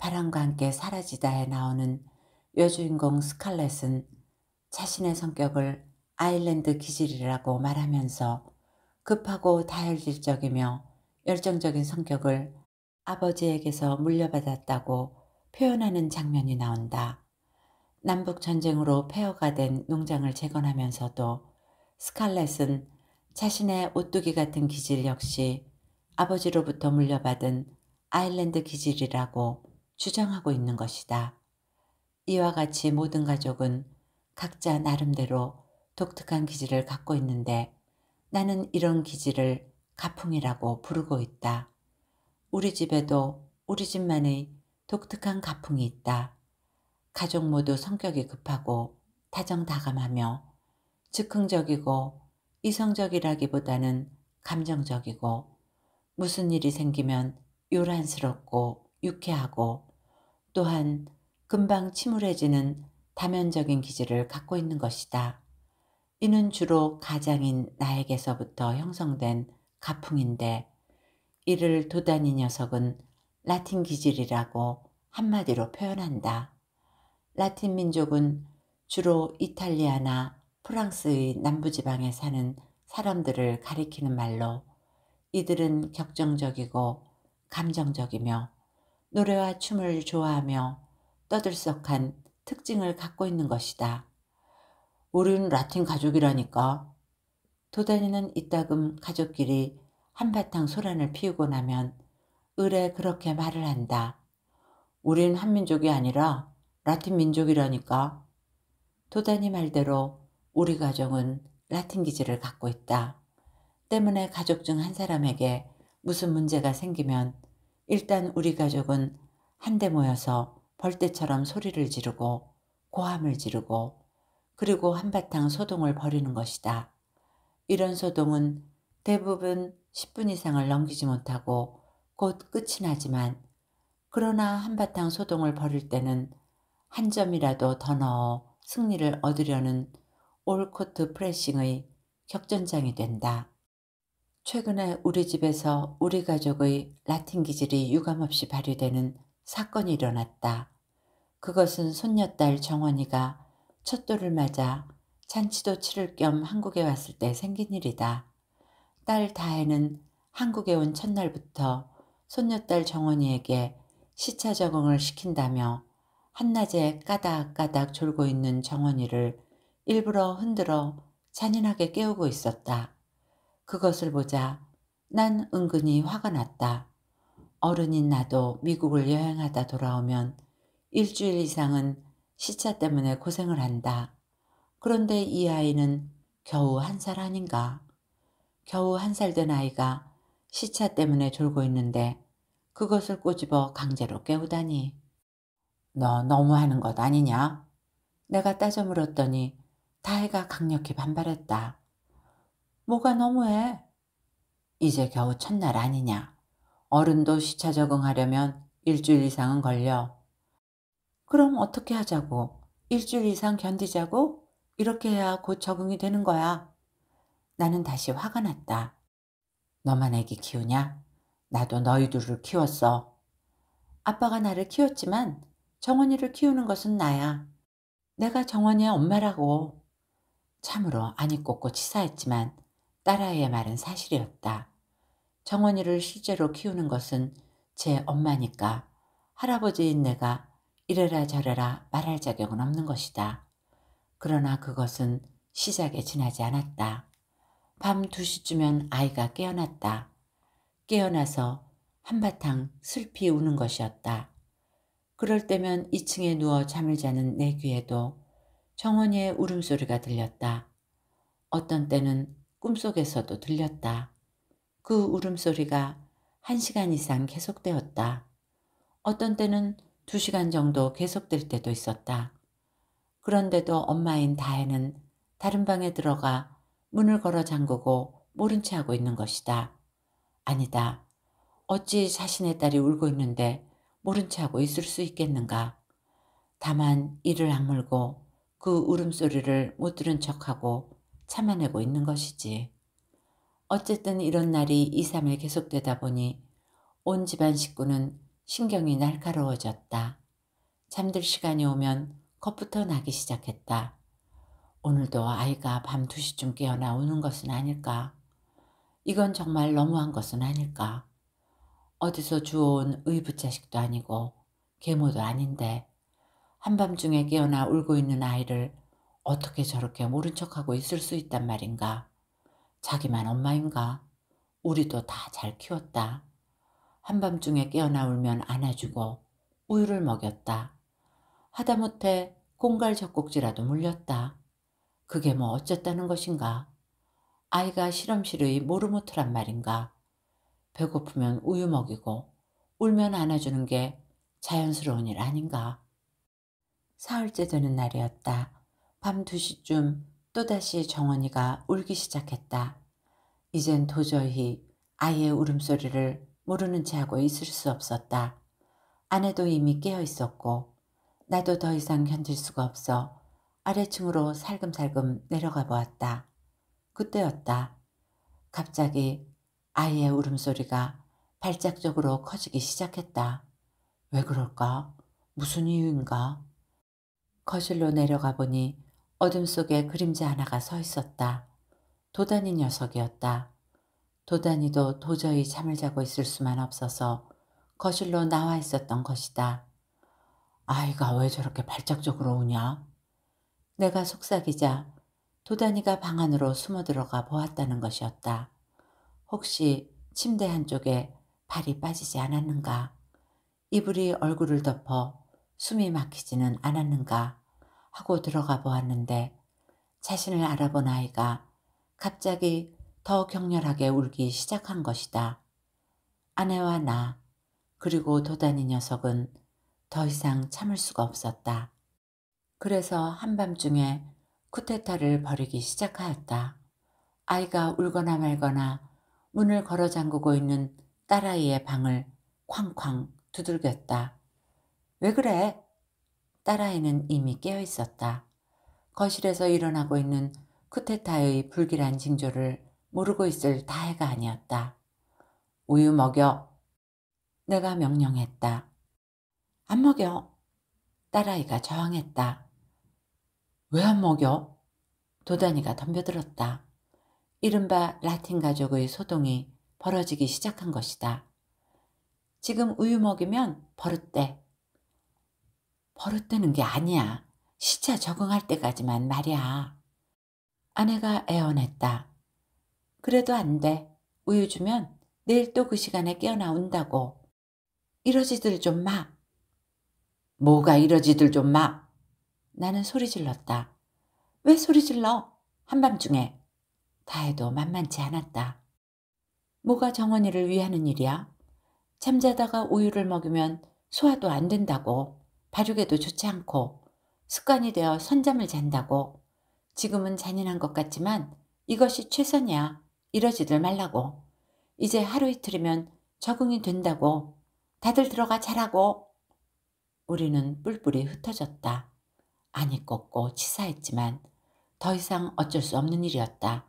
바람과 함께 사라지다에 나오는 여주인공 스칼렛은 자신의 성격을 아일랜드 기질이라고 말하면서 급하고 다혈질적이며 열정적인 성격을 아버지에게서 물려받았다고 표현하는 장면이 나온다. 남북전쟁으로 폐허가 된 농장을 재건하면서도 스칼렛은 자신의 오뚜기 같은 기질 역시 아버지로부터 물려받은 아일랜드 기질이라고 주장하고 있는 것이다. 이와 같이 모든 가족은 각자 나름대로 독특한 기질을 갖고 있는데 나는 이런 기질을 가풍이라고 부르고 있다. 우리 집에도 우리 집만의 독특한 가풍이 있다. 가족 모두 성격이 급하고 다정다감하며 즉흥적이고 이성적이라기보다는 감정적이고 무슨 일이 생기면 요란스럽고 유쾌하고 또한 금방 침울해지는 다면적인 기질을 갖고 있는 것이다. 이는 주로 가장인 나에게서부터 형성된 가풍인데 이를 도다니 녀석은 라틴 기질이라고 한마디로 표현한다. 라틴 민족은 주로 이탈리아나 프랑스의 남부지방에 사는 사람들을 가리키는 말로 이들은 격정적이고 감정적이며 노래와 춤을 좋아하며 떠들썩한 특징을 갖고 있는 것이다. 우린 라틴 가족이라니까. 도다니는 이따금 가족끼리 한바탕 소란을 피우고 나면 을에 그렇게 말을 한다. 우린 한민족이 아니라 라틴 민족이라니까. 도다니 말대로 우리 가족은 라틴 기질을 갖고 있다. 때문에 가족 중 한 사람에게 무슨 문제가 생기면 일단 우리 가족은 한데 모여서 벌떼처럼 소리를 지르고 고함을 지르고 그리고 한바탕 소동을 벌이는 것이다. 이런 소동은 대부분 10분 이상을 넘기지 못하고 곧 끝이 나지만 그러나 한바탕 소동을 벌일 때는 한 점이라도 더 넣어 승리를 얻으려는 올코트 프레싱의 격전장이 된다. 최근에 우리 집에서 우리 가족의 라틴 기질이 유감없이 발휘되는 사건이 일어났다. 그것은 손녀딸 정원이가 첫돌을 맞아 잔치도 치를 겸 한국에 왔을 때 생긴 일이다. 딸 다혜는 한국에 온 첫날부터 손녀딸 정원이에게 시차 적응을 시킨다며 한낮에 까닥까닥 졸고 있는 정원이를 일부러 흔들어 잔인하게 깨우고 있었다. 그것을 보자 난 은근히 화가 났다. 어른인 나도 미국을 여행하다 돌아오면 일주일 이상은 시차 때문에 고생을 한다. 그런데 이 아이는 겨우 1살 아닌가? 겨우 1살 된 아이가 시차 때문에 졸고 있는데 그것을 꼬집어 강제로 깨우다니. 너 너무하는 것 아니냐? 내가 따져 물었더니 다혜가 강력히 반발했다. 뭐가 너무해? 이제 겨우 첫날 아니냐. 어른도 시차 적응하려면 일주일 이상은 걸려. 그럼 어떻게 하자고? 일주일 이상 견디자고? 이렇게 해야 곧 적응이 되는 거야. 나는 다시 화가 났다. 너만 애기 키우냐? 나도 너희 둘을 키웠어. 아빠가 나를 키웠지만 정원이를 키우는 것은 나야. 내가 정원이의 엄마라고. 참으로 아니 꽂고 치사했지만 딸아이의 말은 사실이었다. 정원이를 실제로 키우는 것은 제 엄마니까 할아버지인 내가 이래라 저래라 말할 자격은 없는 것이다. 그러나 그것은 시작에 지나지 않았다. 밤 2시쯤면 아이가 깨어났다. 깨어나서 한바탕 슬피 우는 것이었다. 그럴 때면 2층에 누워 잠을 자는 내 귀에도 정원이의 울음소리가 들렸다. 어떤 때는 꿈속에서도 들렸다. 그 울음소리가 1시간 이상 계속되었다. 어떤 때는 2시간 정도 계속될 때도 있었다. 그런데도 엄마인 다혜는 다른 방에 들어가 문을 걸어 잠그고 모른 채 하고 있는 것이다. 아니다. 어찌 자신의 딸이 울고 있는데 모른 채 하고 있을 수 있겠는가. 다만 이를 악물고 그 울음소리를 못 들은 척하고 참아내고 있는 것이지. 어쨌든 이런 날이 2, 3일 계속되다 보니 온 집안 식구는 신경이 날카로워졌다. 잠들 시간이 오면 겁부터 나기 시작했다. 오늘도 아이가 밤 2시쯤 깨어나 우는 것은 아닐까? 이건 정말 너무한 것은 아닐까? 어디서 주워온 의붓자식도 아니고 계모도 아닌데 한밤중에 깨어나 울고 있는 아이를 어떻게 저렇게 모른 척하고 있을 수 있단 말인가? 자기만 엄마인가? 우리도 다 잘 키웠다. 한밤중에 깨어나 울면 안아주고 우유를 먹였다. 하다못해 공갈 젖꼭지라도 물렸다. 그게 뭐 어쨌다는 것인가? 아이가 실험실의 모르모트란 말인가? 배고프면 우유 먹이고 울면 안아주는 게 자연스러운 일 아닌가? 사흘째 되는 날이었다. 밤 2시쯤 또다시 정원이가 울기 시작했다. 이젠 도저히 아이의 울음소리를 모르는 채 하고 있을 수 없었다. 아내도 이미 깨어 있었고 나도 더 이상 견딜 수가 없어 아래층으로 살금살금 내려가 보았다. 그때였다. 갑자기 아이의 울음소리가 발작적으로 커지기 시작했다. 왜 그럴까? 무슨 이유인가? 거실로 내려가 보니 어둠 속에 그림자 하나가 서 있었다. 도다니 녀석이었다. 도다니도 도저히 잠을 자고 있을 수만 없어서 거실로 나와 있었던 것이다. 아이가 왜 저렇게 발작적으로 우냐? 내가 속삭이자 도다니가 방 안으로 숨어 들어가 보았다는 것이었다. 혹시 침대 한쪽에 발이 빠지지 않았는가? 이불이 얼굴을 덮어 숨이 막히지는 않았는가 하고 들어가 보았는데 자신을 알아본 아이가 갑자기 더 격렬하게 울기 시작한 것이다. 아내와 나 그리고 도다니 녀석은 더 이상 참을 수가 없었다. 그래서 한밤중에 쿠데타를 벌이기 시작하였다. 아이가 울거나 말거나 문을 걸어 잠그고 있는 딸아이의 방을 쾅쾅 두들겼다. 왜 그래? 딸아이는 이미 깨어 있었다. 거실에서 일어나고 있는 쿠데타의 불길한 징조를 모르고 있을 다해가 아니었다. 우유 먹여. 내가 명령했다. 안 먹여. 딸아이가 저항했다. 왜 안 먹여? 도다니가 덤벼들었다. 이른바 라틴 가족의 소동이 벌어지기 시작한 것이다. 지금 우유 먹이면 버릇돼. 버릇되는 게 아니야. 시차 적응할 때까지만 말이야. 아내가 애원했다. 그래도 안 돼. 우유 주면 내일 또 그 시간에 깨어나 운다고. 이러지들 좀 마. 뭐가 이러지들 좀 마. 나는 소리 질렀다. 왜 소리 질러? 한밤중에. 다해도 만만치 않았다. 뭐가 정원이를 위하는 일이야? 잠자다가 우유를 먹으면 소화도 안 된다고. 발육에도 좋지 않고. 습관이 되어 선잠을 잔다고. 지금은 잔인한 것 같지만 이것이 최선이야. 이러지들 말라고. 이제 하루 이틀이면 적응이 된다고. 다들 들어가 자라고. 우리는 뿔뿔이 흩어졌다. 안이 꺾고 치사했지만 더 이상 어쩔 수 없는 일이었다.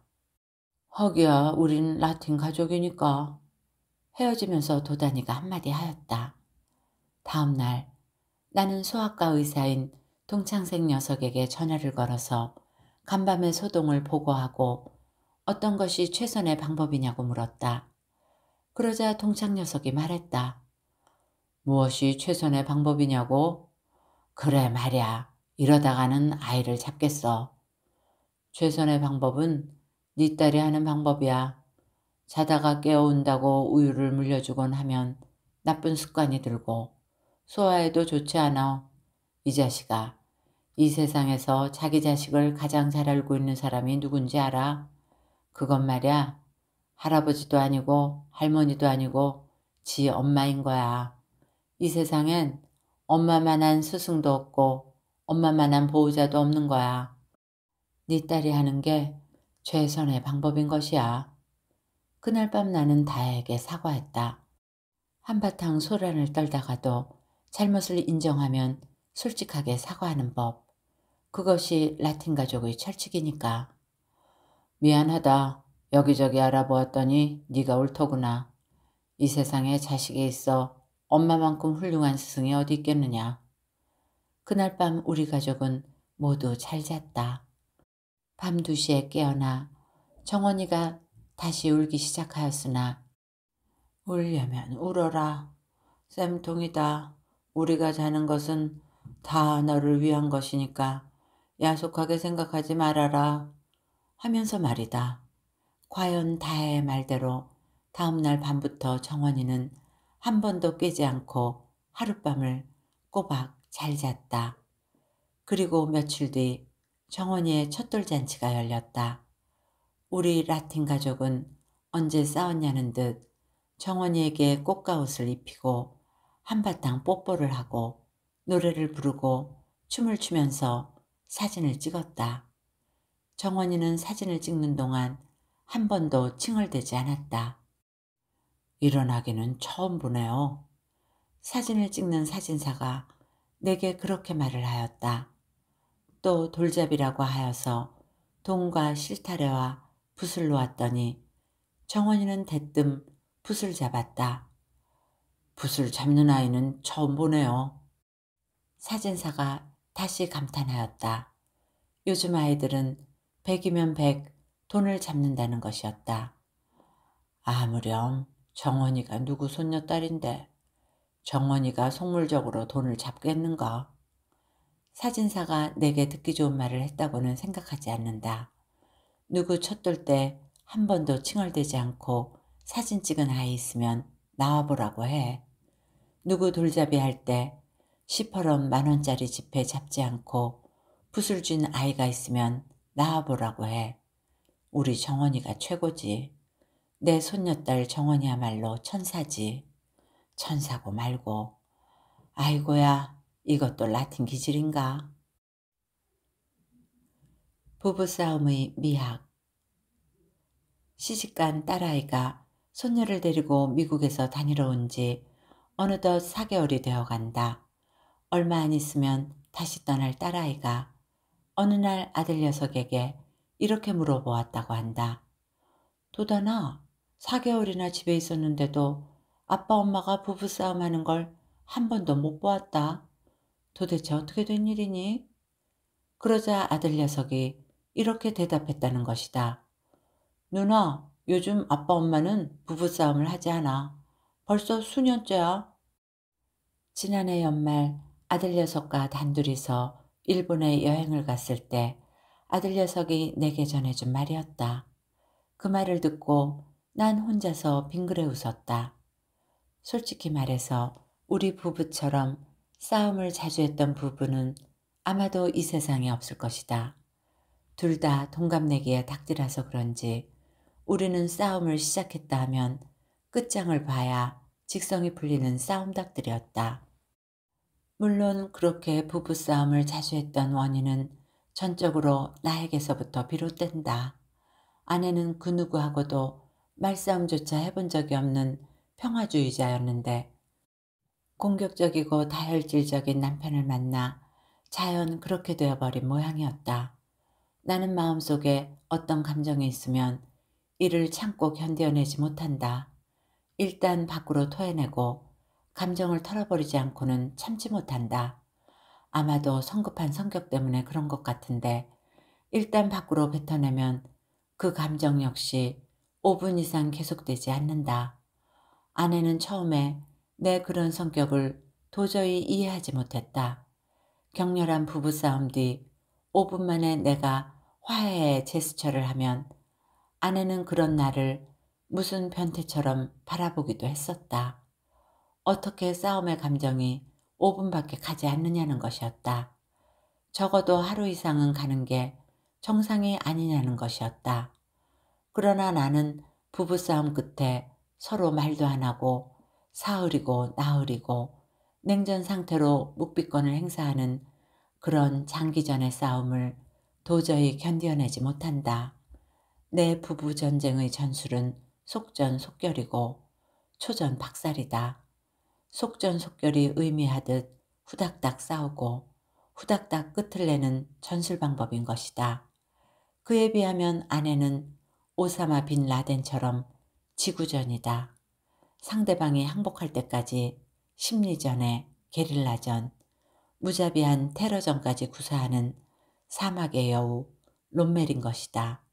허기야, 우린 라틴 가족이니까. 헤어지면서 도다니가 한마디 하였다. 다음 날 나는 소아과 의사인 동창생 녀석에게 전화를 걸어서 간밤의 소동을 보고하고 어떤 것이 최선의 방법이냐고 물었다. 그러자 동창 녀석이 말했다. 무엇이 최선의 방법이냐고? 그래 말이야. 이러다가는 아이를 잡겠어. 최선의 방법은 네 딸이 하는 방법이야. 자다가 깨어온다고 우유를 물려주곤 하면 나쁜 습관이 들고 소화에도 좋지 않아. 이 자식아, 이 세상에서 자기 자식을 가장 잘 알고 있는 사람이 누군지 알아? 그건 말이야. 할아버지도 아니고 할머니도 아니고 지 엄마인 거야. 이 세상엔 엄마만한 스승도 없고 엄마만한 보호자도 없는 거야. 네 딸이 하는 게 최선의 방법인 것이야. 그날 밤 나는 다혜에게 사과했다. 한바탕 소란을 떨다가도 잘못을 인정하면 솔직하게 사과하는 법. 그것이 라틴 가족의 철칙이니까. 미안하다. 여기저기 알아보았더니 네가 옳더구나. 이 세상에 자식이 있어 엄마만큼 훌륭한 스승이 어디 있겠느냐. 그날 밤 우리 가족은 모두 잘 잤다. 밤 2시에 깨어나 정원이가 다시 울기 시작하였으나 울려면 울어라. 쌤통이다. 우리가 자는 것은 다 너를 위한 것이니까 야속하게 생각하지 말아라. 하면서 말이다. 과연 다혜의 말대로 다음날 밤부터 정원이는 한 번도 깨지 않고 하룻밤을 꼬박 잘 잤다. 그리고 며칠 뒤 정원이의 첫돌잔치가 열렸다. 우리 라틴 가족은 언제 싸웠냐는 듯 정원이에게 꽃가옷을 입히고 한바탕 뽀뽀를 하고 노래를 부르고 춤을 추면서 사진을 찍었다. 정원이는 사진을 찍는 동안 한 번도 칭얼대지 않았다. 일어나기는 처음 보네요. 사진을 찍는 사진사가 내게 그렇게 말을 하였다. 또 돌잡이라고 하여서 동과 실타래와 붓을 놓았더니 정원이는 대뜸 붓을 잡았다. 붓을 잡는 아이는 처음 보네요. 사진사가 다시 감탄하였다. 요즘 아이들은 100이면 100 돈을 잡는다는 것이었다. 아무렴 정원이가 누구 손녀딸인데 정원이가 속물적으로 돈을 잡겠는가? 사진사가 내게 듣기 좋은 말을 했다고는 생각하지 않는다. 누구 첫돌 때 한 번도 칭얼대지 않고 사진 찍은 아이 있으면 나와보라고 해. 누구 돌잡이 할 때 시퍼런 10,000원짜리 지폐 잡지 않고 붓을 쥔 아이가 있으면 나와보라고 해. 우리 정원이가 최고지. 내 손녀딸 정원이야말로 천사지. 천사고 말고. 아이고야, 이것도 라틴 기질인가? 부부싸움의 미학. 시집간 딸아이가 손녀를 데리고 미국에서 다니러 온 지 어느덧 4개월이 되어 간다. 얼마 안 있으면 다시 떠날 딸아이가 어느 날 아들 녀석에게 이렇게 물어보았다고 한다. 도단아, 4개월이나 집에 있었는데도 아빠 엄마가 부부싸움 하는 걸 한 번도 못 보았다. 도대체 어떻게 된 일이니? 그러자 아들 녀석이 이렇게 대답했다는 것이다. 누나, 요즘 아빠 엄마는 부부싸움을 하지 않아. 벌써 수년째야. 지난해 연말 아들 녀석과 단둘이서 일본에 여행을 갔을 때 아들 녀석이 내게 전해준 말이었다. 그 말을 듣고 난 혼자서 빙그레 웃었다. 솔직히 말해서 우리 부부처럼 싸움을 자주 했던 부부는 아마도 이 세상에 없을 것이다. 둘 다 동갑내기에 닭들이라서 그런지 우리는 싸움을 시작했다 하면 끝장을 봐야 직성이 풀리는 싸움닭들이었다. 물론 그렇게 부부싸움을 자주 했던 원인은 전적으로 나에게서부터 비롯된다. 아내는 그 누구하고도 말싸움조차 해본 적이 없는 평화주의자였는데 공격적이고 다혈질적인 남편을 만나 자연 그렇게 되어버린 모양이었다. 나는 마음속에 어떤 감정이 있으면 이를 참고 견뎌내지 못한다. 일단 밖으로 토해내고 감정을 털어버리지 않고는 참지 못한다. 아마도 성급한 성격 때문에 그런 것 같은데 일단 밖으로 뱉어내면 그 감정 역시 5분 이상 계속되지 않는다. 아내는 처음에 내 그런 성격을 도저히 이해하지 못했다. 격렬한 부부싸움 뒤 5분 만에 내가 화해의 제스처를 하면 아내는 그런 나를 무슨 변태처럼 바라보기도 했었다. 어떻게 싸움의 감정이 5분밖에 가지 않느냐는 것이었다. 적어도 하루 이상은 가는 게 정상이 아니냐는 것이었다. 그러나 나는 부부싸움 끝에 서로 말도 안 하고 사흘이고 나흘이고 냉전 상태로 묵비권을 행사하는 그런 장기전의 싸움을 도저히 견뎌내지 못한다. 내 부부 전쟁의 전술은 속전속결이고 초전박살이다. 속전속결이 의미하듯 후닥닥 싸우고 후닥닥 끝을 내는 전술 방법인 것이다. 그에 비하면 아내는 오사마 빈 라덴처럼 지구전이다. 상대방이 항복할 때까지 심리전에 게릴라전, 무자비한 테러전까지 구사하는 사막의 여우 롬멜인 것이다.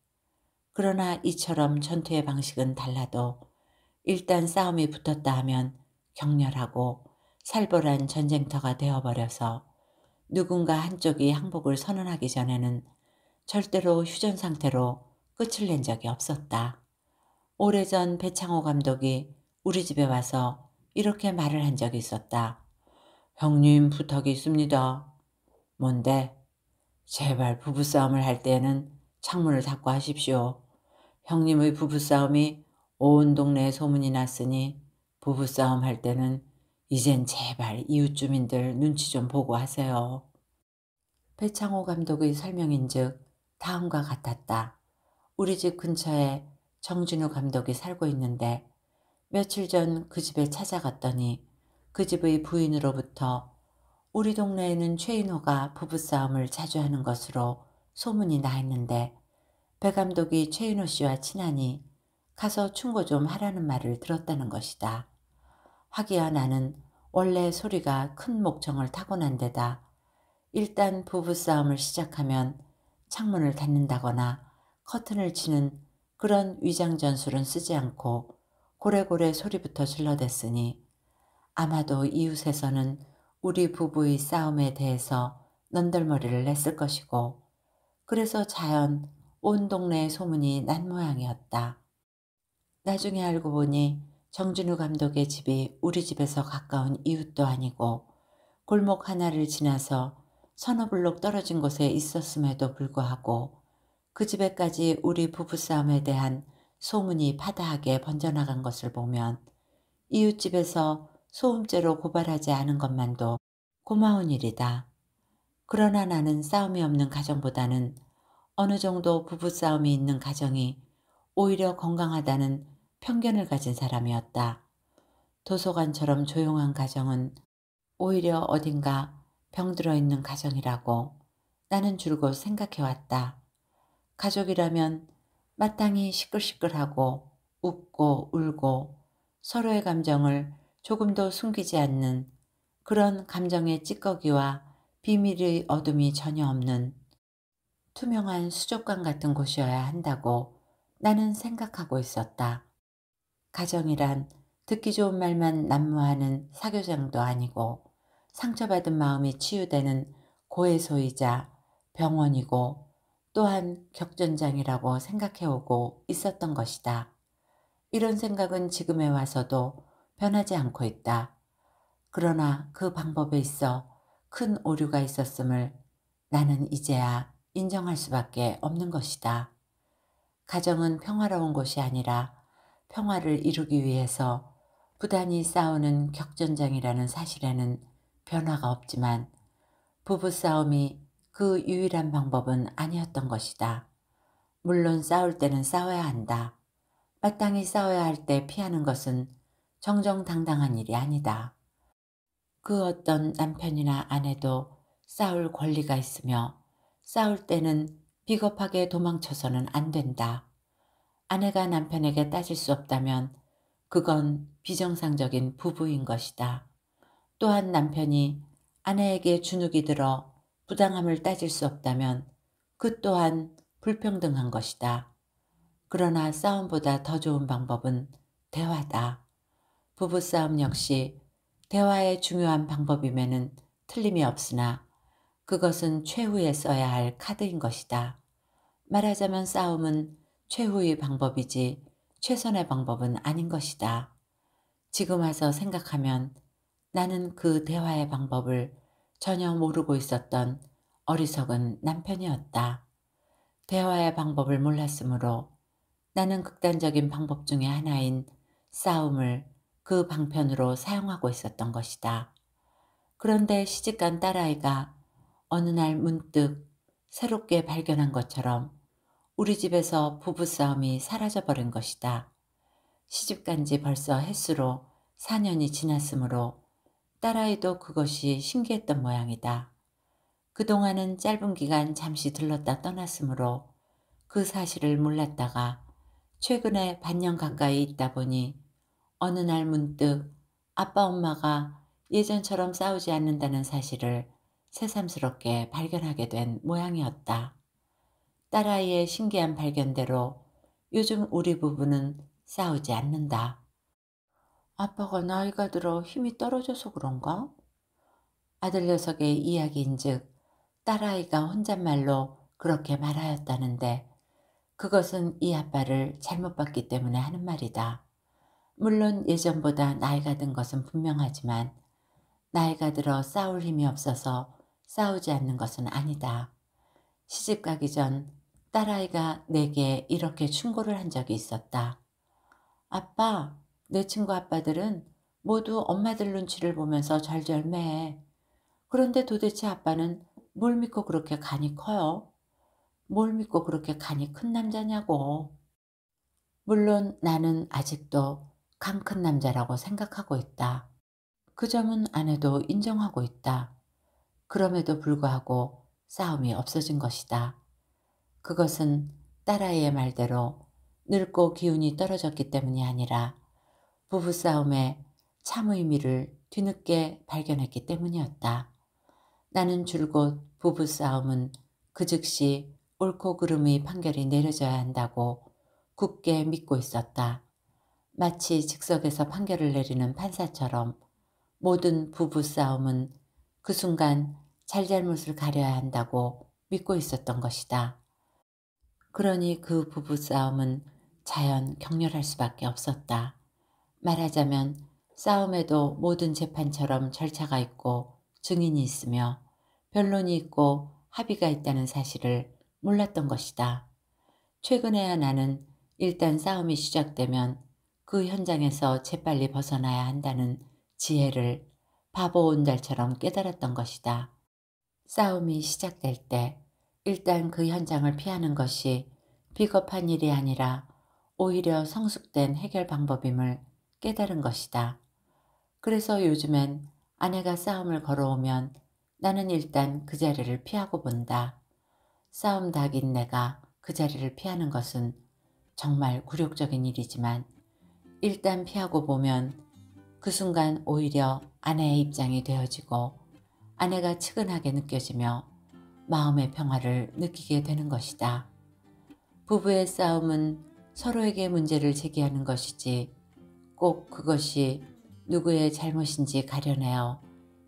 그러나 이처럼 전투의 방식은 달라도 일단 싸움이 붙었다 하면 격렬하고 살벌한 전쟁터가 되어버려서 누군가 한쪽이 항복을 선언하기 전에는 절대로 휴전 상태로 끝을 낸 적이 없었다. 오래전 배창호 감독이 우리 집에 와서 이렇게 말을 한 적이 있었다. 형님 부탁이 있습니다. 뭔데? 제발 부부싸움을 할 때에는 창문을 닫고 하십시오. 형님의 부부싸움이 온 동네에 소문이 났으니 부부싸움 할 때는 이젠 제발 이웃 주민들 눈치 좀 보고 하세요. 배창호 감독의 설명인즉 다음과 같았다. 우리 집 근처에 정진우 감독이 살고 있는데 며칠 전 그 집에 찾아갔더니 그 집의 부인으로부터 우리 동네에는 최인호가 부부싸움을 자주 하는 것으로 소문이 나 있는데 배 감독이 최인호 씨와 친하니 가서 충고 좀 하라는 말을 들었다는 것이다. 하기야 나는 원래 소리가 큰 목청을 타고난 데다 일단 부부싸움을 시작하면 창문을 닫는다거나 커튼을 치는 그런 위장 전술은 쓰지 않고 고래고래 소리부터 질러댔으니 아마도 이웃에서는 우리 부부의 싸움에 대해서 넌덜머리를 냈을 것이고 그래서 자연 온 동네에 소문이 난 모양이었다. 나중에 알고 보니 정진우 감독의 집이 우리 집에서 가까운 이웃도 아니고 골목 하나를 지나서 서너 블록 떨어진 곳에 있었음에도 불구하고 그 집에까지 우리 부부싸움에 대한 소문이 파다하게 번져나간 것을 보면 이웃집에서 소음죄로 고발하지 않은 것만도 고마운 일이다. 그러나 나는 싸움이 없는 가정보다는 어느 정도 부부싸움이 있는 가정이 오히려 건강하다는 편견을 가진 사람이었다. 도서관처럼 조용한 가정은 오히려 어딘가 병들어 있는 가정이라고 나는 줄곧 생각해왔다. 가족이라면 마땅히 시끌시끌하고 웃고 울고 서로의 감정을 조금도 숨기지 않는 그런 감정의 찌꺼기와 비밀의 어둠이 전혀 없는 투명한 수족관 같은 곳이어야 한다고 나는 생각하고 있었다. 가정이란 듣기 좋은 말만 난무하는 사교장도 아니고 상처받은 마음이 치유되는 고해소이자 병원이고 또한 격전장이라고 생각해오고 있었던 것이다. 이런 생각은 지금에 와서도 변하지 않고 있다. 그러나 그 방법에 있어 큰 오류가 있었음을 나는 이제야 인정할 수밖에 없는 것이다. 가정은 평화로운 곳이 아니라 평화를 이루기 위해서 부단히 싸우는 격전장이라는 사실에는 변화가 없지만 부부싸움이 그 유일한 방법은 아니었던 것이다. 물론 싸울 때는 싸워야 한다. 마땅히 싸워야 할 때 피하는 것은 정정당당한 일이 아니다. 그 어떤 남편이나 아내도 싸울 권리가 있으며 싸울 때는 비겁하게 도망쳐서는 안 된다. 아내가 남편에게 따질 수 없다면 그건 비정상적인 부부인 것이다. 또한 남편이 아내에게 주눅이 들어 부당함을 따질 수 없다면 그 또한 불평등한 것이다. 그러나 싸움보다 더 좋은 방법은 대화다. 부부싸움 역시 대화의 중요한 방법임에는 틀림이 없으나 그것은 최후에 써야 할 카드인 것이다. 말하자면 싸움은 최후의 방법이지 최선의 방법은 아닌 것이다. 지금 와서 생각하면 나는 그 대화의 방법을 전혀 모르고 있었던 어리석은 남편이었다. 대화의 방법을 몰랐으므로 나는 극단적인 방법 중에 하나인 싸움을 그 방편으로 사용하고 있었던 것이다. 그런데 시집간 딸아이가 어느 날 문득 새롭게 발견한 것처럼 우리 집에서 부부싸움이 사라져버린 것이다. 시집간 지 벌써 햇수로 4년이 지났으므로 딸아이도 그것이 신기했던 모양이다. 그동안은 짧은 기간 잠시 들렀다 떠났으므로 그 사실을 몰랐다가 최근에 반년 가까이 있다 보니 어느 날 문득 아빠 엄마가 예전처럼 싸우지 않는다는 사실을 새삼스럽게 발견하게 된 모양이었다. 딸아이의 신기한 발견대로 요즘 우리 부부는 싸우지 않는다. 아빠가 나이가 들어 힘이 떨어져서 그런가? 아들 녀석의 이야기인즉 딸아이가 혼잣말로 그렇게 말하였다는데 그것은 이 아빠를 잘못 봤기 때문에 하는 말이다. 물론 예전보다 나이가 든 것은 분명하지만 나이가 들어 싸울 힘이 없어서 싸우지 않는 것은 아니다. 시집 가기 전 딸아이가 내게 이렇게 충고를 한 적이 있었다. 아빠, 내 친구 아빠들은 모두 엄마들 눈치를 보면서 절절 매. 그런데 도대체 아빠는 뭘 믿고 그렇게 간이 커요? 뭘 믿고 그렇게 간이 큰 남자냐고. 물론 나는 아직도 간 큰 남자라고 생각하고 있다. 그 점은 아내도 인정하고 있다. 그럼에도 불구하고 싸움이 없어진 것이다. 그것은 딸아이의 말대로 늙고 기운이 떨어졌기 때문이 아니라 부부싸움의 참 의미를 뒤늦게 발견했기 때문이었다. 나는 줄곧 부부싸움은 그 즉시 옳고 그름의 판결이 내려져야 한다고 굳게 믿고 있었다. 마치 즉석에서 판결을 내리는 판사처럼 모든 부부싸움은 그 순간 잘잘못을 가려야 한다고 믿고 있었던 것이다. 그러니 그 부부싸움은 자연 격렬할 수밖에 없었다. 말하자면 싸움에도 모든 재판처럼 절차가 있고 증인이 있으며 변론이 있고 합의가 있다는 사실을 몰랐던 것이다. 최근에야 나는 일단 싸움이 시작되면 그 현장에서 재빨리 벗어나야 한다는 지혜를 바보 온달처럼 깨달았던 것이다. 싸움이 시작될 때 일단 그 현장을 피하는 것이 비겁한 일이 아니라 오히려 성숙된 해결 방법임을 깨달은 것이다. 그래서 요즘엔 아내가 싸움을 걸어오면 나는 일단 그 자리를 피하고 본다. 싸움 닭인 내가 그 자리를 피하는 것은 정말 굴욕적인 일이지만 일단 피하고 보면 그 순간 오히려 아내의 입장이 되어지고 아내가 측은하게 느껴지며 마음의 평화를 느끼게 되는 것이다. 부부의 싸움은 서로에게 문제를 제기하는 것이지 꼭 그것이 누구의 잘못인지 가려내어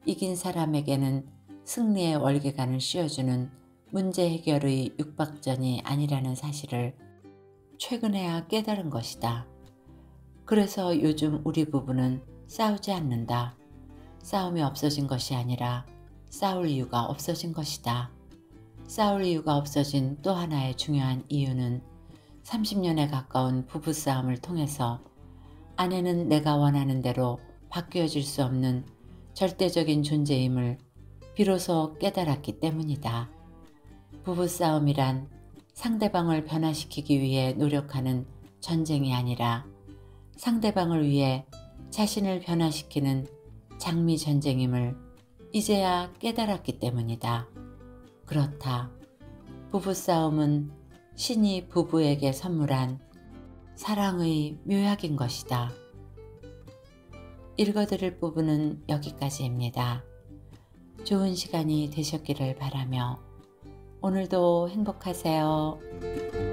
이긴 사람에게는 승리의 월계관을 씌워주는 문제 해결의 육박전이 아니라는 사실을 최근에야 깨달은 것이다. 그래서 요즘 우리 부부는 싸우지 않는다. 싸움이 없어진 것이 아니라 싸울 이유가 없어진 것이다. 싸울 이유가 없어진 또 하나의 중요한 이유는 30년에 가까운 부부싸움을 통해서 아내는 내가 원하는 대로 바뀌어질 수 없는 절대적인 존재임을 비로소 깨달았기 때문이다. 부부싸움이란 상대방을 변화시키기 위해 노력하는 전쟁이 아니라 상대방을 위해 자신을 변화시키는 장미 전쟁임을 이제야 깨달았기 때문이다. 그렇다. 부부싸움은 신이 부부에게 선물한 사랑의 묘약인 것이다. 읽어드릴 부분은 여기까지입니다. 좋은 시간이 되셨기를 바라며 오늘도 행복하세요.